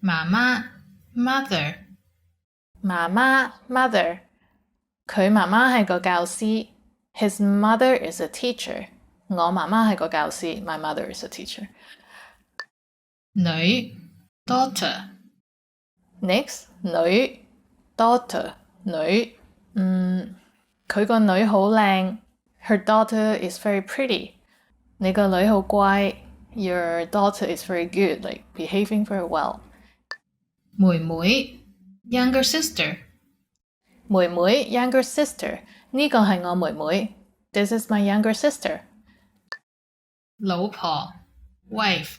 媽媽 mother. 媽媽 mother. 佢媽媽係個教師。His mother is a teacher. 我媽媽係個教師。My mother is a teacher. 女 daughter. Next, 女 daughter 女。佢個女好靚。Her daughter is very pretty. 你個女好乖。Your daughter is very good, like behaving very well. 妹妹 younger sister. 妹妹 younger sister. 呢個係我妹妹。This is my younger sister. 老婆 wife.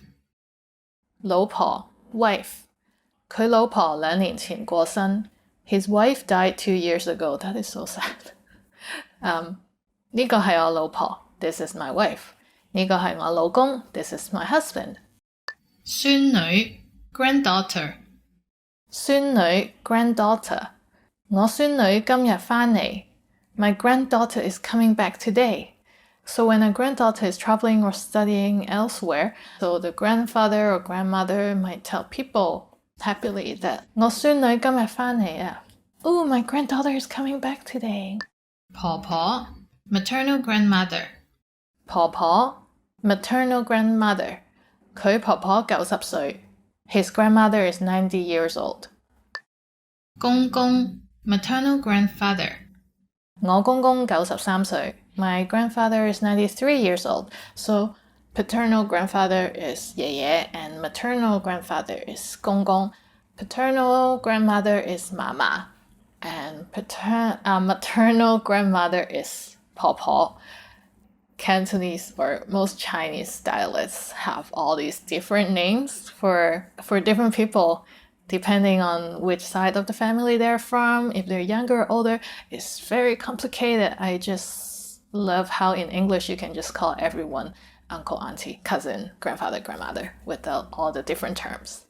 老婆 wife. 佢老婆2年前過身。His wife died 2 years ago. That is so sad. 呢個係我老婆。This is my wife. 呢個係我老公。This is my husband. 孫女 granddaughter. 孫女 granddaughter. 我孫女今日返嚟。My granddaughter is coming back today. So when a granddaughter is traveling or studying elsewhere, so the grandfather or grandmother might tell people happily that 我孫女今日返嚟啊。Oh, my granddaughter is coming back today. 婆婆 maternal grandmother. 婆婆 maternal grandmother. 佢婆婆90歲。His grandmother is 90 years old. 公公 maternal grandfather. 我公公93歲。My grandfather is 93 years old. So paternal grandfather is 爺爺 and maternal grandfather is 公公. Paternal grandmother is 媽媽 and maternal grandmother is 婆婆. Cantonese or most Chinese dialects have all these different names for different people depending on which side of the family they're from. If they're younger or older, it's very complicated. I just love how in English you can just call everyone uncle, auntie, cousin, grandfather, grandmother without all the different terms.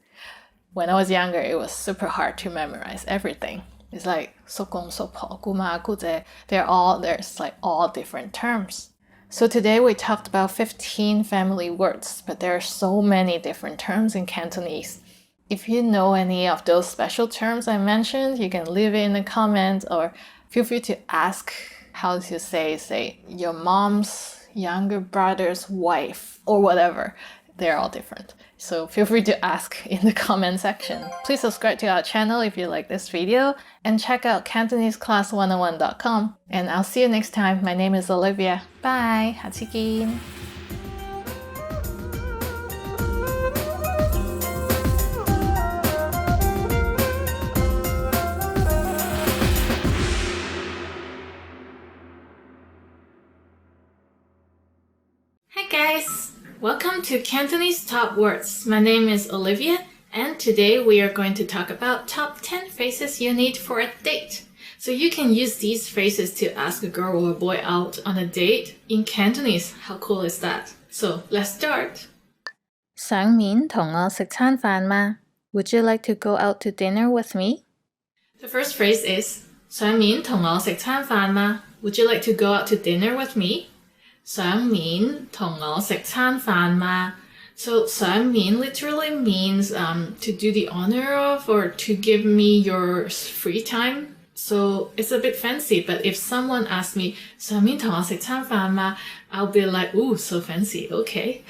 When I was younger, it was super hard to memorize everything. It's like 叔公、叔婆、姑媽、姑姐, there's like all different terms. So today we talked about 15 family words, but there are so many different terms in Cantonese. If you know any of those special terms I mentioned, you can leave it in the comments or feel free to ask how to say your mom's younger brother's wife or whatever. They're all different. So feel free to ask in the comment section. Please subscribe to our channel if you like this video and check out CantoneseClass101.com. And I'll see you next time. My name is Olivia. Bye. 下次見. Hi Welcome to Cantonese Top Words. My name is Olivia, and today we are going to talk about top 10 phrases you need for a date. So you can use these phrases to ask a girl or a boy out on a date in Cantonese. How cool is that? So let's start. 上面同我食餐飯嗎? Would you like to go out to dinner with me? The first phrase is 上面同我食餐飯嗎? Would you like to go out to dinner with me? 上面同我食餐飯嗎? So 上面 literally means to do the honor of or to give me your free time. So it's a bit fancy, but if someone asks me 上面同我食餐飯嗎? I'll be like, ooh, so fancy, okay.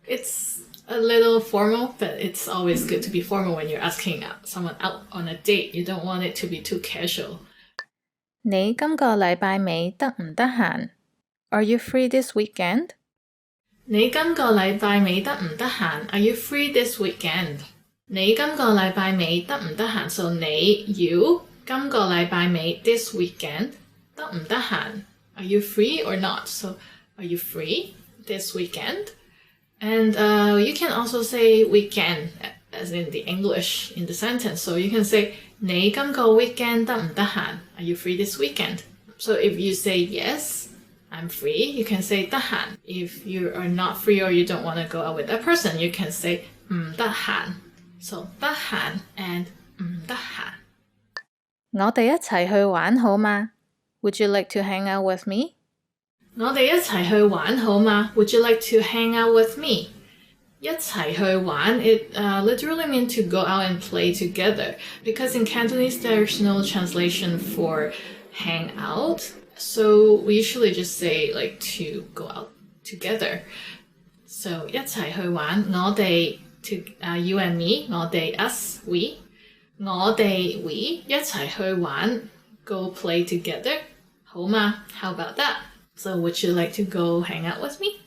It's a little formal, but it's always good to be formal when you're asking someone out on a date. You don't want it to be too casual. 你今個禮拜尾得唔得閒? Are you free this weekend? 你今個禮拜尾得唔得閒? Are you free this weekend? 你今個禮拜尾得唔得閒? So 你 you 今個禮拜尾 this weekend 得唔得閒? Are you free or not? So are you free this weekend? And you can also say weekend as in the English in the sentence. So you can say 你今個 weekend 得唔得閒? Are you free this weekend? So if you say yes, I'm free, you can say 得閒. If you are not free or you don't want to go out with that person, you can say 唔得閒. So 得閒 and 唔得閒. 我哋一齊去玩好嗎? Would you like to hang out with me? 我哋一齊去玩好嗎? Would you like to hang out with me? 一齊去玩, it literally means to go out and play together. Because in Cantonese, there's no translation for hang out. So we usually just say like to go out together. So 一齊去玩, 我哋 to you and me, 我哋 us, we. 我哋 we 一齊去玩, go play together. 好嗎? How about that? So would you like to go hang out with me?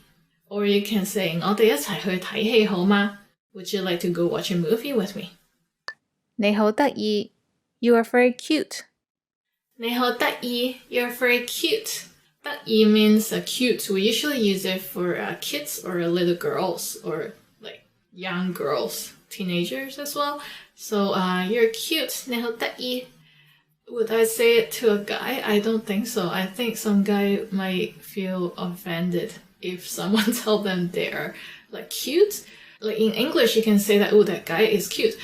Or you can say 我哋一齊去睇戲好嗎? Would you like to go watch a movie with me? 你好得意. You are very cute. 你好得意, you're very cute. 得意 means cute. We usually use it for kids or little girls or like young girls, teenagers as well. So you're cute. 你好得意. Would I say it to a guy? I don't think so. I think some guy might feel offended if someone tells them they're like cute. Like in English, you can say that, oh, that guy is cute.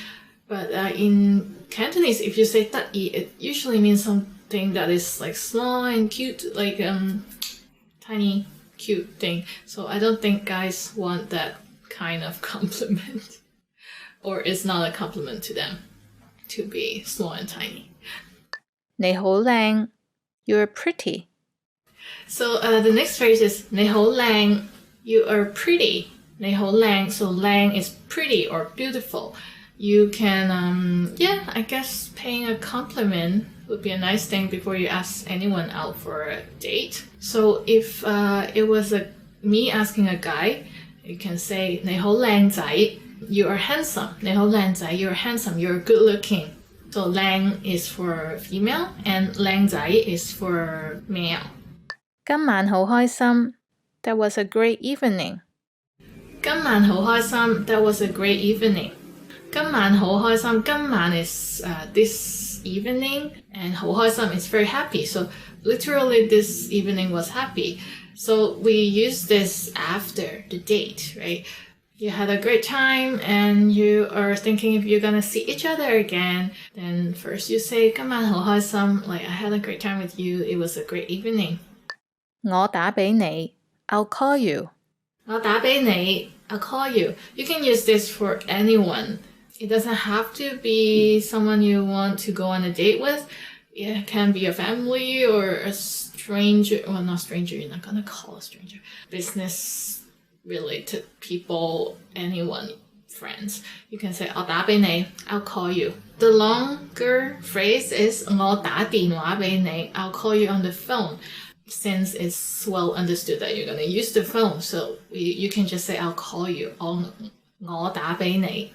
But in Cantonese, if you say 得意, it usually means something that is like small and cute, like tiny cute thing. So I don't think guys want that kind of compliment. Or it's not a compliment to them to be small and tiny. 你好靚. You're pretty. So the next phrase is 你好靚, you are pretty. 你好靚, so 靚 is pretty or beautiful. You can, I guess paying a compliment would be a nice thing before you ask anyone out for a date. So if it was me asking a guy, you can say 你好靚仔, you are handsome. 你好靚仔, you're handsome, you're good looking. So 靚 is for female and 靚仔 is for male. 今晚好開心. That was a great evening. 今晚好開心. That was a great evening. 今晚好開心. 今晚 is this evening and 好開心 is very happy. So literally this evening was happy. So we use this after the date, right? You had a great time and you are thinking if you're gonna see each other again, then first you say 今晚好開心, like I had a great time with you, it was a great evening. 我打俾你. I'll call you. 我打俾你, I'll call you. You can use this for anyone. It doesn't have to be someone you want to go on a date with. It can be a family or a stranger. Well, not stranger, you're not gonna call a stranger. Business related people, anyone, friends. You can say 我打俾你, I'll call you. The longer phrase is 我打電話俾你, I'll call you on the phone. Since it's well understood that you're going to use the phone, so you can just say I'll call you. 我打俾你.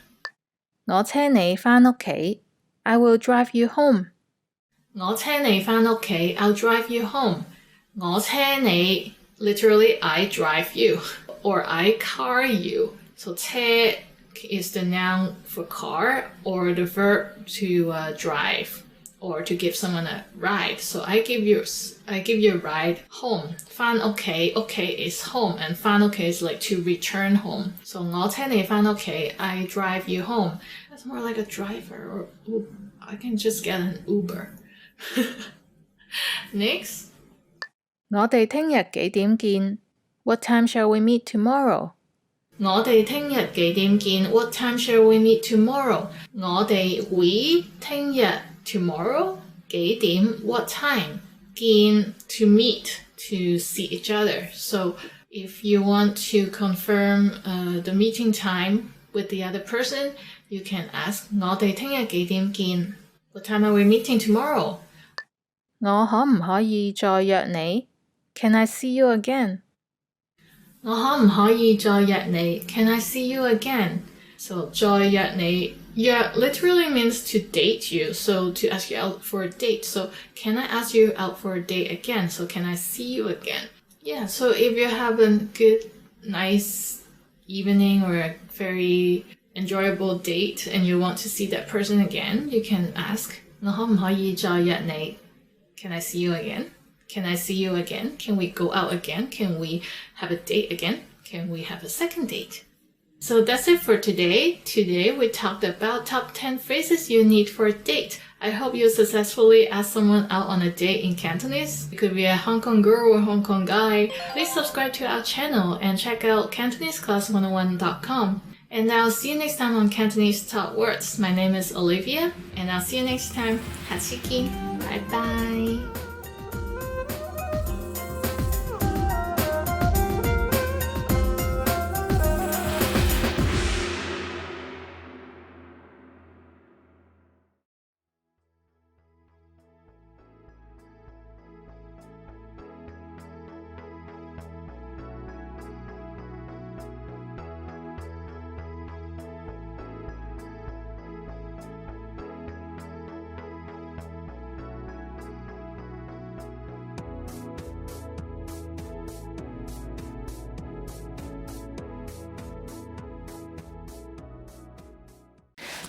我車你返屋企. I will drive you home. 我車你返屋企. I'll drive you home. 我車你 literally I drive you. or I car you. So 車 is the noun for car or the verb to drive or to give someone a ride. So I give you a ride home. 返屋企 is home and 返屋企 is like to return home. So 我車你返屋企 I drive you home. That's more like a driver or I can just get an Uber. Next. 我哋聽日幾點見? What time shall we meet tomorrow? 我哋聽日幾點見? What time shall we meet tomorrow? 我哋 we 聽日 tomorrow 幾點 what time? 見 to meet to see each other. So if you want to confirm the meeting time with the other person, you can ask 我哋聽日幾點見? What time are we meeting tomorrow? 我可唔可以再約你? Can I see you again? 我可唔可以再約你? Can I see you again? So 再約你 約 literally means to date you, so to ask you out for a date. So can I ask you out for a date again? So can I see you again? Yeah, so if you have a good, nice evening or a very enjoyable date and you want to see that person again, you can ask 我可唔可以再約你? Can I see you again? Can I see you again? Can we go out again? Can we have a date again? Can we have a second date? So that's it for today. Today we talked about top 10 phrases you need for a date. I hope you successfully ask someone out on a date in Cantonese. It could be a Hong Kong girl or Hong Kong guy. Please subscribe to our channel and check out CantoneseClass101.com. And I'll see you next time on Cantonese Top Words. My name is Olivia, and I'll see you next time. Hatsiki. Bye bye.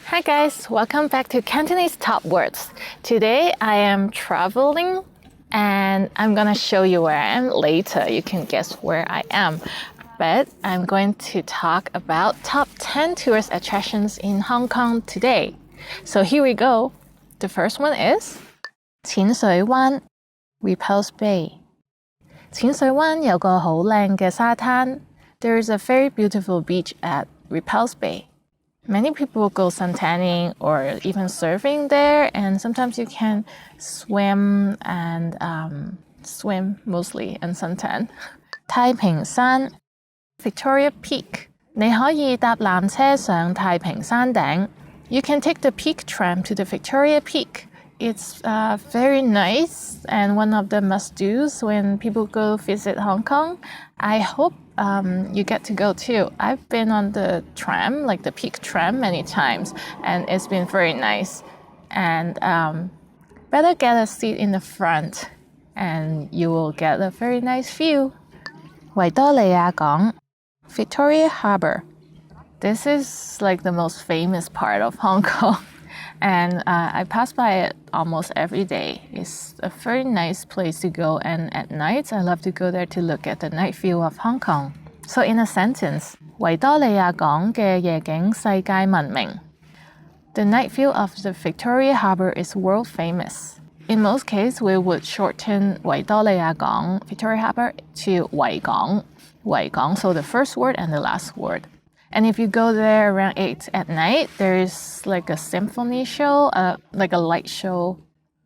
Hi guys, welcome back to Cantonese Top Words. Today I am traveling and I'm gonna show you where I am later. You can guess where I am. But I'm going to talk about top 10 tourist attractions in Hong Kong today. So here we go. The first one is 淺水灣 Repulse Bay. 淺水灣有個好靚嘅沙灘. There is a very beautiful beach at Repulse Bay. Many people go suntanning or even surfing there, and sometimes you can swim and swim mostly and suntan. 太平山 Victoria Peak 你可以搭纜車上太平山頂. You can take the peak tram to the Victoria Peak. It's very nice and one of the must-dos when people go visit Hong Kong. I hope you get to go too. I've been on the tram, like the peak tram, many times, and it's been very nice. And better get a seat in the front, and you will get a very nice view. 維多利亞港 Victoria Harbour. This is like the most famous part of Hong Kong. And I pass by it almost every day. It's a very nice place to go, and at night I love to go there to look at the night view of Hong Kong. So in a sentence, 維多利亞港嘅夜景世界聞名. The night view of the Victoria Harbour is world famous. In most cases, we would shorten 維多利亞港 Victoria Harbour to 維港, so the first word and the last word. And if you go there around 8 at night, there's like a symphony show, like a light show.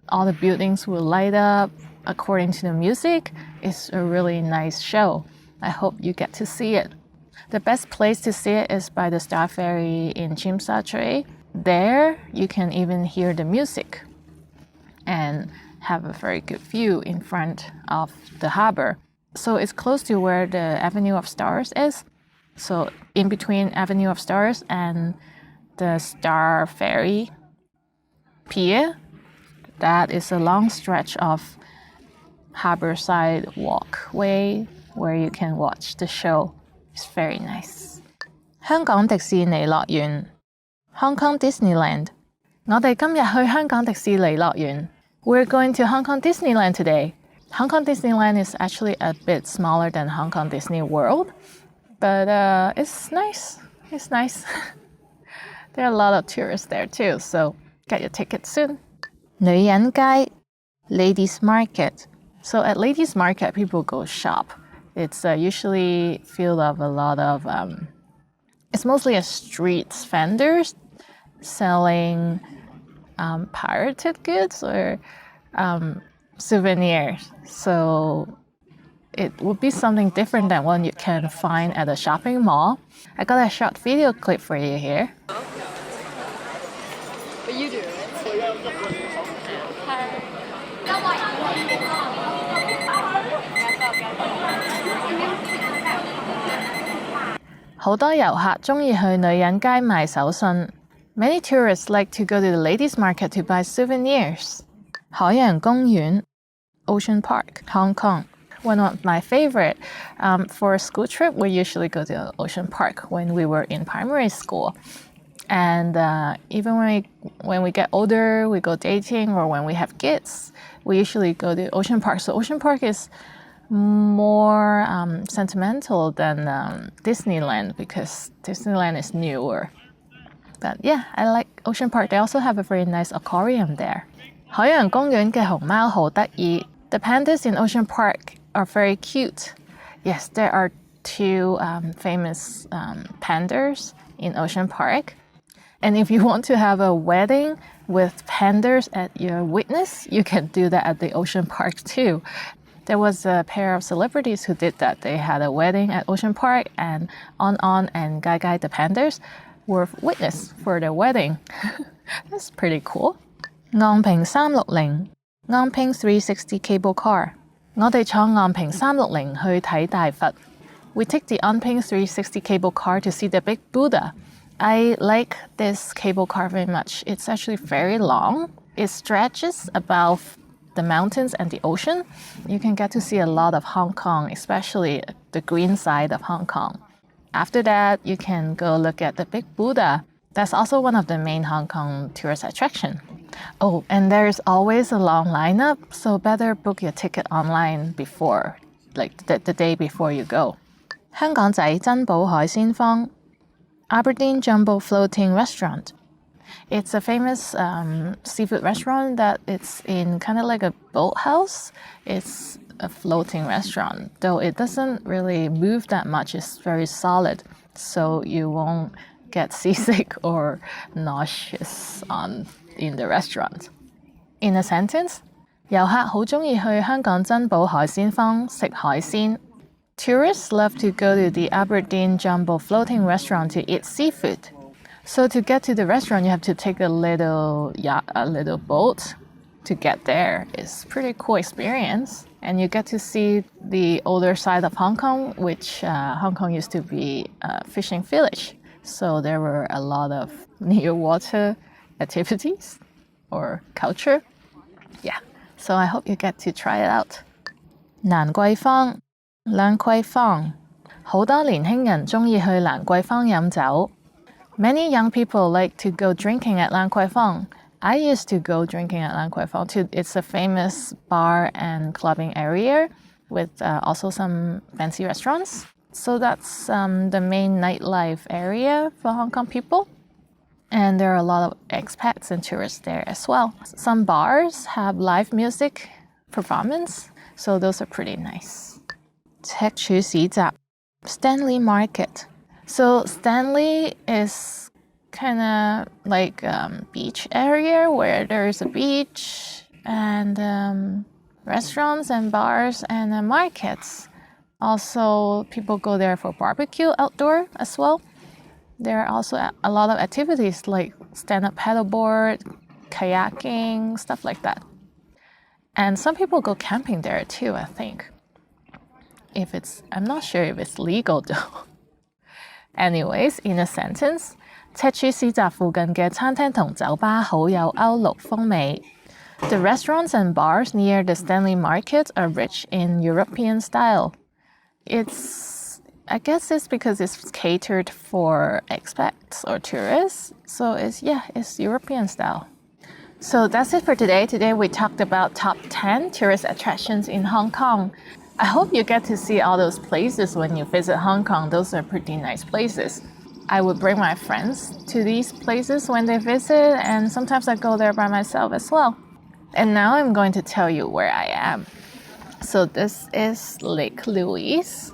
All the buildings will light up according to the music. It's a really nice show. I hope you get to see it. The best place to see it is by the Star Ferry in Tsim Sha Tsui. There, you can even hear the music and have a very good view in front of the harbor. So it's close to where the Avenue of Stars is. So in between Avenue of Stars and the Star Ferry Pier, that is a long stretch of harborside walkway where you can watch the show. It's very nice. 香港迪士尼樂園 Hong Kong Disneyland 我哋今日去香港迪士尼樂園 We're going to Hong Kong Disneyland today. Hong Kong Disneyland is actually a bit smaller than Hong Kong Disney World, but it's nice. It's nice. There are a lot of tourists there too, so get your ticket soon. 女人街 Ladies Market. So at Ladies Market, people go shop. It's usually filled of a lot of, it's mostly a street vendors selling pirated goods or souvenirs. So it would be something different than what you can find at a shopping mall. I got a short video clip for you here. But you do it. 好多遊客鍾意去女人街買手信。Many tourists like to go to the ladies' market to buy souvenirs. 海洋公園 Ocean Park, Hong Kong. One of my favorite. For a school trip, we usually go to Ocean Park when we were in primary school. And even when we get older, we go dating or when we have kids, we usually go to Ocean Park. So Ocean Park is more sentimental than Disneyland because Disneyland is newer. But yeah, I like Ocean Park. They also have a very nice aquarium there. 海洋公園嘅熊貓好得意。The pandas in Ocean Park are very cute. Yes, there are two famous pandas in Ocean Park. And if you want to have a wedding with pandas at your witness, you can do that at the Ocean Park too. There was a pair of celebrities who did that. They had a wedding at Ocean Park and On and Gai Gai the pandas were witness for their wedding. That's pretty cool. 昂坪360 昂坪360 cable car 我哋坐昂坪360去睇大佛 We take the Anping 360 cable car to see the big Buddha. I like this cable car very much. It's actually very long. It stretches above the mountains and the ocean. You can get to see a lot of Hong Kong, especially the green side of Hong Kong. After that, you can go look at the big Buddha. That's also one of the main Hong Kong tourist attraction. Oh, and there's always a long lineup, so better book your ticket online before, like the day before you go. 香港仔珍寶海鮮坊 Aberdeen Jumbo Floating Restaurant. It's a famous seafood restaurant that it's in kind of like a boathouse. It's a floating restaurant, though it doesn't really move that much. It's very solid, so you won't get seasick or nauseous in the restaurant. In a sentence, 遊客好鍾意去香港珍寶海鮮坊食海鮮。Tourists love to go to the Aberdeen Jumbo Floating Restaurant to eat seafood. So to get to the restaurant, you have to take a little boat to get there. It's a pretty cool experience. And you get to see the older side of Hong Kong, which Hong Kong used to be a fishing village. So there were a lot of near water activities or culture. Yeah, so I hope you get to try it out. 蘭桂坊 蘭桂坊好多年輕人鍾意去蘭桂坊飲酒。Many young people like to go drinking at Lan Kwai Fong. I used to go drinking at Lan Kwai Fong too. It's a famous bar and clubbing area with also some fancy restaurants. So that's the main nightlife area for Hong Kong people. And there are a lot of expats and tourists there as well. Some bars have live music performance, so those are pretty nice. 赤柱市集 Stanley Market. So Stanley is kind of like a beach area where there's a beach and restaurants and bars and markets. Also, people go there for barbecue outdoor as well. There are also a lot of activities like stand-up paddleboard, kayaking, stuff like that. And some people go camping there too, I think. I'm not sure if it's legal though. Anyways, in a sentence, 赤柱市集附近嘅餐廳同酒吧好有歐陸風味。The restaurants and bars near the Stanley Market are rich in European style. It's I guess it's because it's catered for expats or tourists. So it's European style. So that's it for today. Today we talked about top 10 tourist attractions in Hong Kong. I hope you get to see all those places when you visit Hong Kong. Those are pretty nice places. I would bring my friends to these places when they visit, and sometimes I go there by myself as well. And now I'm going to tell you where I am. So this is Lake Louise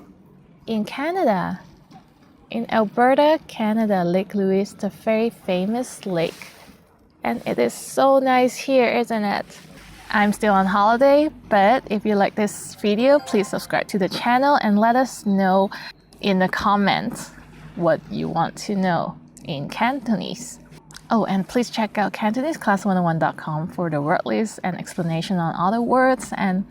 in Canada. In Alberta, Canada, Lake Louise, the very famous lake. And it is so nice here, isn't it? I'm still on holiday, but if you like this video, please subscribe to the channel and let us know in the comments what you want to know in Cantonese. Oh, and please check out CantoneseClass101.com for the word list and explanation on all the words, and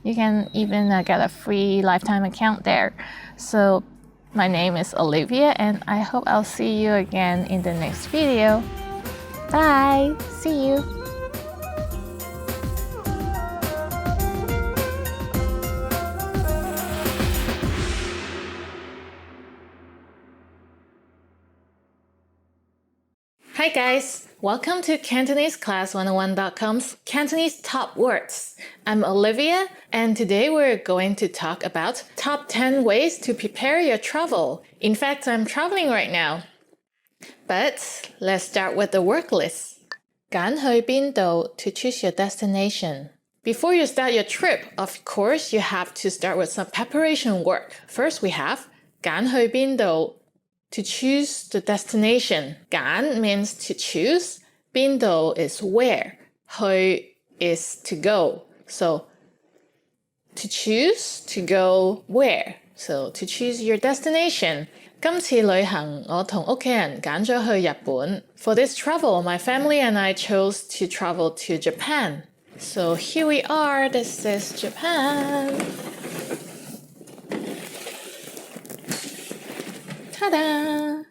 you can even get a free lifetime account there. So my name is Olivia, and I hope I'll see you again in the next video. Bye! See you! Hi guys! Welcome to CantoneseClass101.com's Cantonese Top Words. I'm Olivia, and today we're going to talk about top 10 ways to prepare your travel. In fact, I'm traveling right now. But let's start with the work list. 揀去邊度 to choose your destination. Before you start your trip, of course, you have to start with some preparation work. First, we have 揀去邊度 to choose the destination. 揀 means to choose. 邊度 is where. 去 is to go. So, to choose, to go where. So, to choose your destination. 今次旅行，我同屋企人揀咗去日本。For this travel, my family and I chose to travel to Japan. So here we are. This is Japan. Ta-da!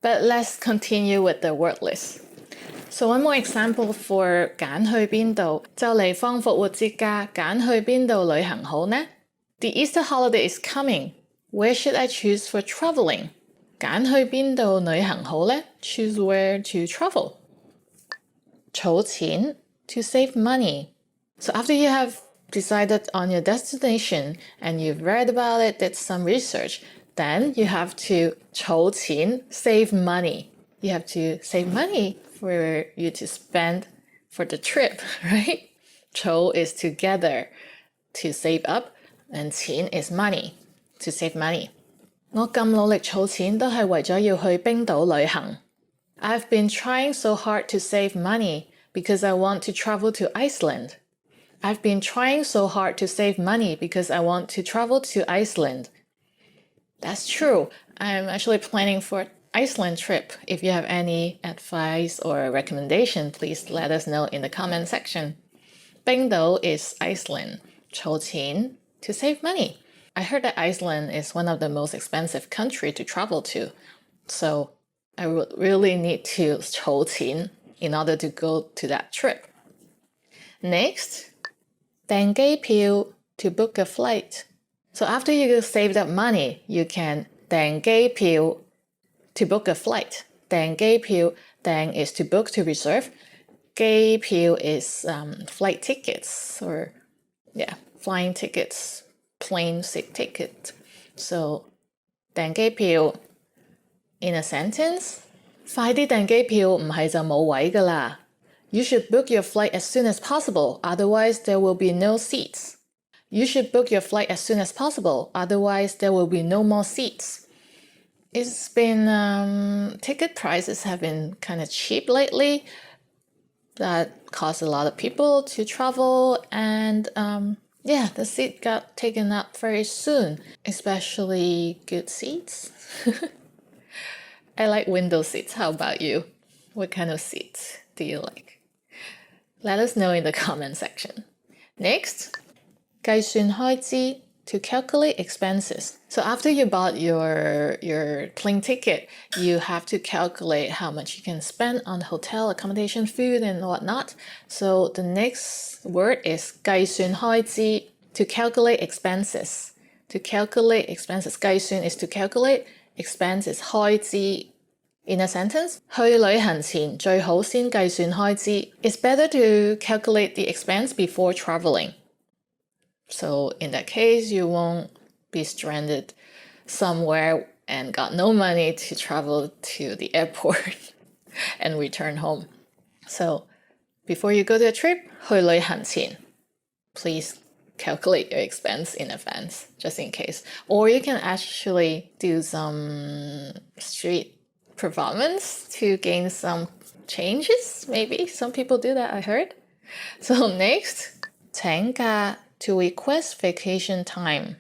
But let's continue with the word list. So one more example for 揀去邊度，就嚟放復活節假，揀去邊度旅行好呢？ The Easter holiday is coming. Where should I choose for traveling? 揀去邊度旅行好呢？ Choose where to travel. 儲錢 to save money. So after you have decided on your destination and you've read about it, did some research, then you have to 儲錢, save money. You have to save money for you to spend for the trip, right? 儲 is together, to save up, and 錢 is money, to save money. 我咁努力儲錢都係為咗要去冰島旅行。I've been trying so hard to save money because I want to travel to Iceland. I've been trying so hard to save money because I want to travel to Iceland. That's true. I'm actually planning for Iceland trip. If you have any advice or recommendation, please let us know in the comment section. 冰島 is Iceland. 儲錢 to save money. I heard that Iceland is one of the most expensive country to travel to. So I would really need to 儲錢 in order to go to that trip. Next, 訂機票 to book a flight. So after you saved up money, you can 訂機票 to book a flight. 訂機票, 訂 is to book, to reserve. 機票 is flight tickets or flying tickets, plane seat ticket. So 訂機票 in a sentence, 快啲訂機票唔係就冇位㗎啦. You should book your flight as soon as possible, otherwise there will be no seats. You should book your flight as soon as possible, otherwise there will be no more seats. It's been, ticket prices have been kind of cheap lately. That caused a lot of people to travel, and the seat got taken up very soon, especially good seats. I like window seats. How about you? What kind of seats do you like? Let us know in the comment section. Next, 計算開支 to calculate expenses. So after you bought your plane ticket, you have to calculate how much you can spend on hotel, accommodation, food, and whatnot. So the next word is 計算開支, to calculate expenses. To calculate expenses, 計算 is to calculate, expense is 開支. In a sentence, 去旅行前最好先計算開支. It's better to calculate the expense before traveling. So in that case, you won't be stranded somewhere and got no money to travel to the airport and return home. So before you go to a trip, 去旅行前, please calculate your expense in advance, just in case. Or you can actually do some street performance to gain some changes. Maybe some people do that, I heard. So next, 請假, to request vacation time.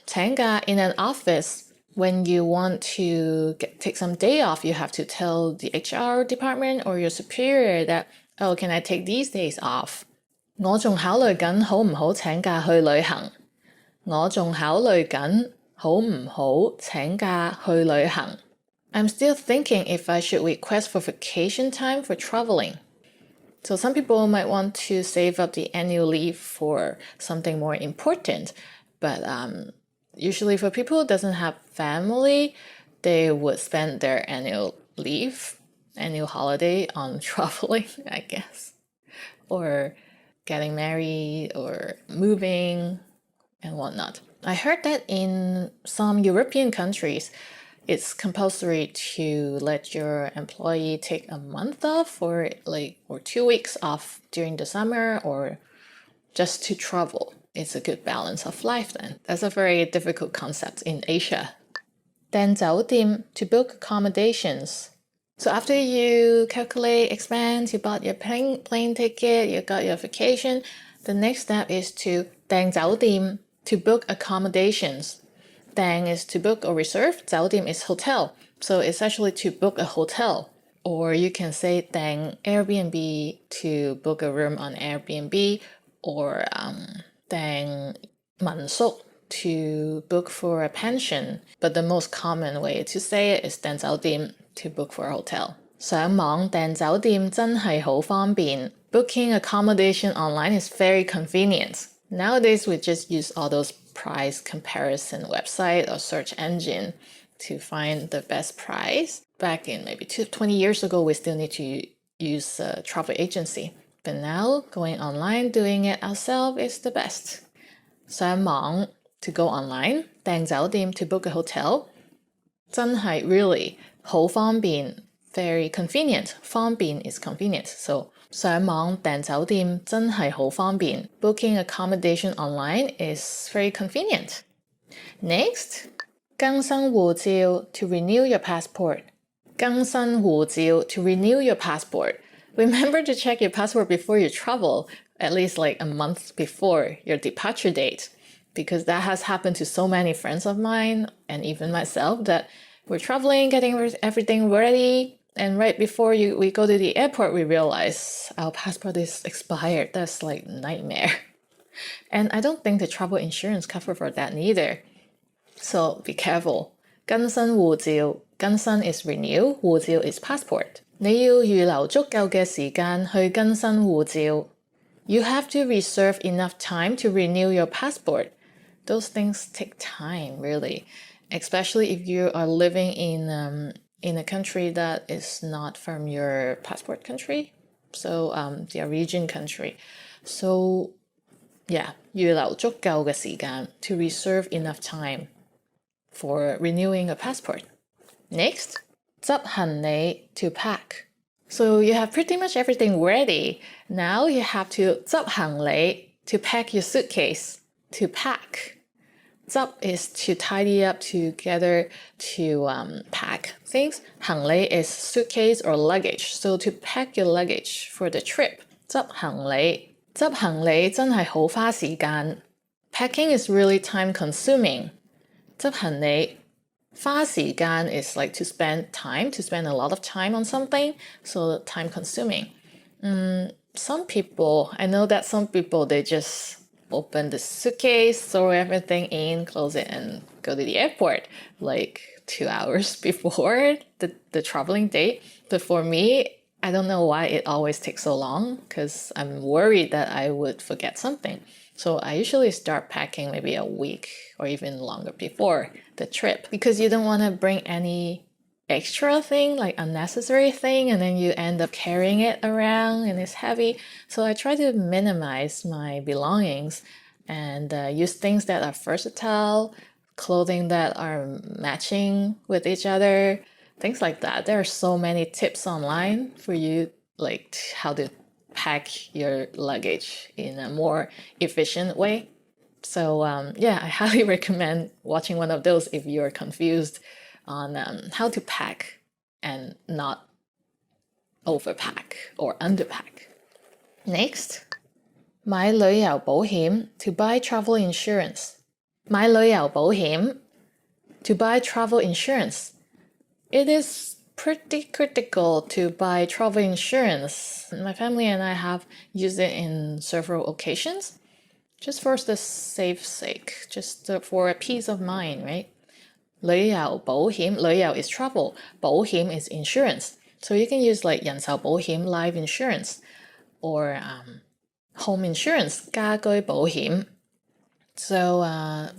請假, in an office, when you want to take some day off, you have to tell the HR department or your superior that, oh, can I take these days off? 我仲考慮緊好唔好請假去旅行. 我仲考慮緊好唔好請假去旅行. I'm still thinking if I should request for vacation time for traveling. So some people might want to save up the annual leave for something more important, but usually for people who doesn't have family, they would spend their annual leave, annual holiday on traveling, I guess, or getting married or moving and whatnot. I heard that in some European countries, it's compulsory to let your employee take a month off or 2 weeks off during the summer or just to travel. It's a good balance of life then. That's a very difficult concept in Asia. Then 酒店, to book accommodations. So after you calculate expense, you bought your plane ticket, you got your vacation, the next step is to 訂酒店, to book accommodations. 訂 is to book or reserve, 酒店 is hotel. So it's actually to book a hotel. Or you can say 訂 Airbnb, to book a room on Airbnb, or 訂民宿, to book for a pension. But the most common way to say it is 訂酒店, to book for a hotel. 上網訂酒店真係好方便. Booking accommodation online is very convenient. Nowadays, we just use all those price comparison website or search engine to find the best price. Back in maybe 20 years ago, we still need to use a travel agency. But now, going online, doing it ourselves is the best. 上網, to go online. 訂酒店, to book a hotel. 真係 really, 好方便, very convenient. 方便 is convenient. So 上網訂酒店真係好方便. Booking accommodation online is very convenient. Next, 更新護照, to renew your passport. 更新護照, to renew your passport. Remember to check your passport before you travel, at least like a month before your departure date, because that has happened to so many friends of mine and even myself that we're traveling, getting everything ready, and right before we go to the airport, we realize our passport is expired. That's like a nightmare. And I don't think the travel insurance cover for that neither. So be careful. 更新護照, 更新 is renew, 護照 is passport. 你要預留足夠嘅時間去更新護照. You have to reserve enough time to renew your passport. Those things take time, really, especially if you are living in a country that is not from your passport country, so the origin country. So yeah, 預留足夠嘅時間, to reserve enough time for renewing a passport. Next, 執行李, to pack. So you have pretty much everything ready. Now you have to 執行李, to pack your suitcase, to pack. 執 is to tidy up together, to pack things. 行李 is suitcase or luggage. So to pack your luggage for the trip. 執行李. 執行李真係好花時間. Packing is really time consuming. 執行李. 花時間 is like to spend time, to spend a lot of time on something. So time consuming. Some people, I know that some people, they just open the suitcase, throw everything in, close it, and go to the airport like 2 hours before the traveling date. But for me, I don't know why it always takes so long, because I'm worried that I would forget something. So I usually start packing maybe a week or even longer before the trip, because you don't want to bring any extra thing, like unnecessary thing, and then you end up carrying it around and it's heavy. So I try to minimize my belongings and use things that are versatile, clothing that are matching with each other, things like that. There are so many tips online for you, like how to pack your luggage in a more efficient way. So yeah, I highly recommend watching one of those if you're confused on how to pack and not overpack or underpack. Next, 買旅遊保險 to buy travel insurance. 買旅遊保險 to buy travel insurance. It is pretty critical to buy travel insurance. My family and I have used it in several occasions, just for the safe sake, just for a peace of mind, right? 旅遊保險, 旅遊 is travel, 保險 is insurance. So you can use like 人壽保險, life insurance, or home insurance, 家居保險. So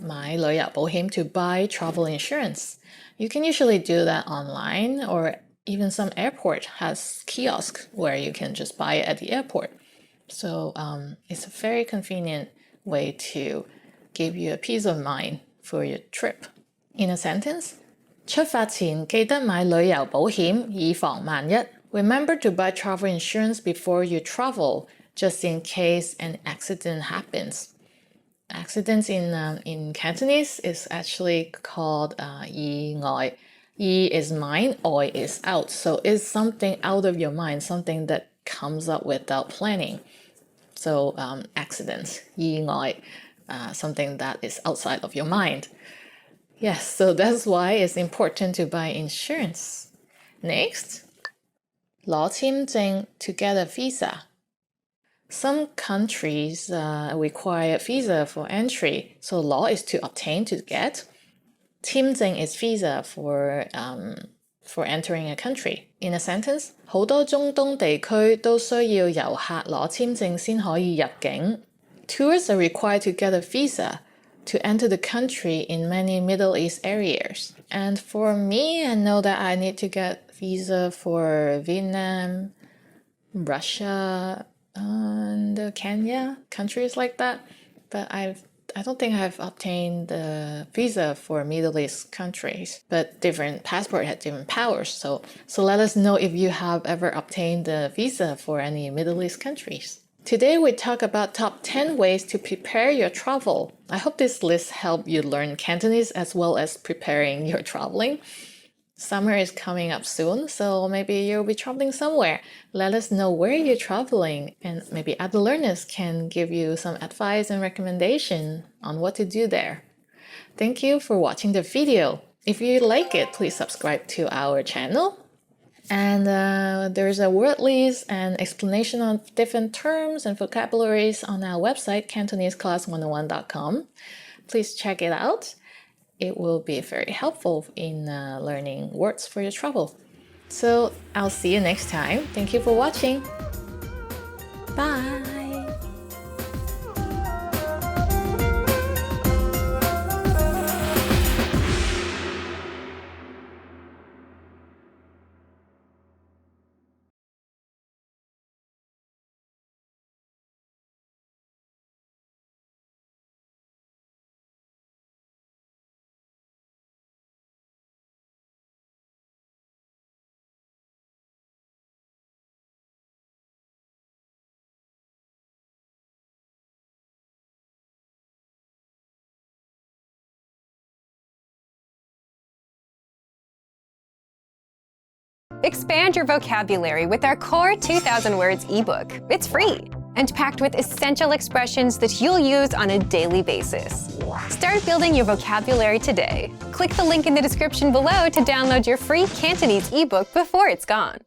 買旅遊保險 to buy travel insurance. You can usually do that online, or even some airport has kiosks where you can just buy it at the airport. So it's a very convenient way to give you a peace of mind for your trip. In a sentence, 出發前記得買旅遊保險以防萬一. Remember to buy travel insurance before you travel, just in case an accident happens. Accidents in Cantonese is actually called 意外. 意 is mind, 外 is out. So it's something out of your mind, something that comes up without planning. So accidents, 意外, something that is outside of your mind. Yes, so that's why it's important to buy insurance. Next, 攞簽證 to get a visa. Some countries require visa for entry, so 攞 is to obtain, to get. 簽證 is visa for entering a country. In a sentence, 好多中東地區都需要遊客攞簽證先可以入境. Tourists are required to get a visa to enter the country in many Middle East areas. And for me, I know that I need to get visa for Vietnam, Russia, and Kenya, countries like that. But I don't think I've obtained the visa for Middle East countries. But different passports have different powers. So let us know if you have ever obtained the visa for any Middle East countries. Today we talk about top 10 ways to prepare your travel. I hope this list helped you learn Cantonese as well as preparing your traveling. Summer is coming up soon, so maybe you'll be traveling somewhere. Let us know where you're traveling, and maybe other learners can give you some advice and recommendation on what to do there. Thank you for watching the video. If you like it, please subscribe to our channel. And there's a word list and explanation on different terms and vocabularies on our website, CantoneseClass101.com. Please check it out. It will be very helpful in learning words for your travel. So I'll see you next time. Thank you for watching. Bye. Expand your vocabulary with our Core 2000 Words ebook. It's free and packed with essential expressions that you'll use on a daily basis. Start building your vocabulary today. Click the link in the description below to download your free Cantonese ebook before it's gone.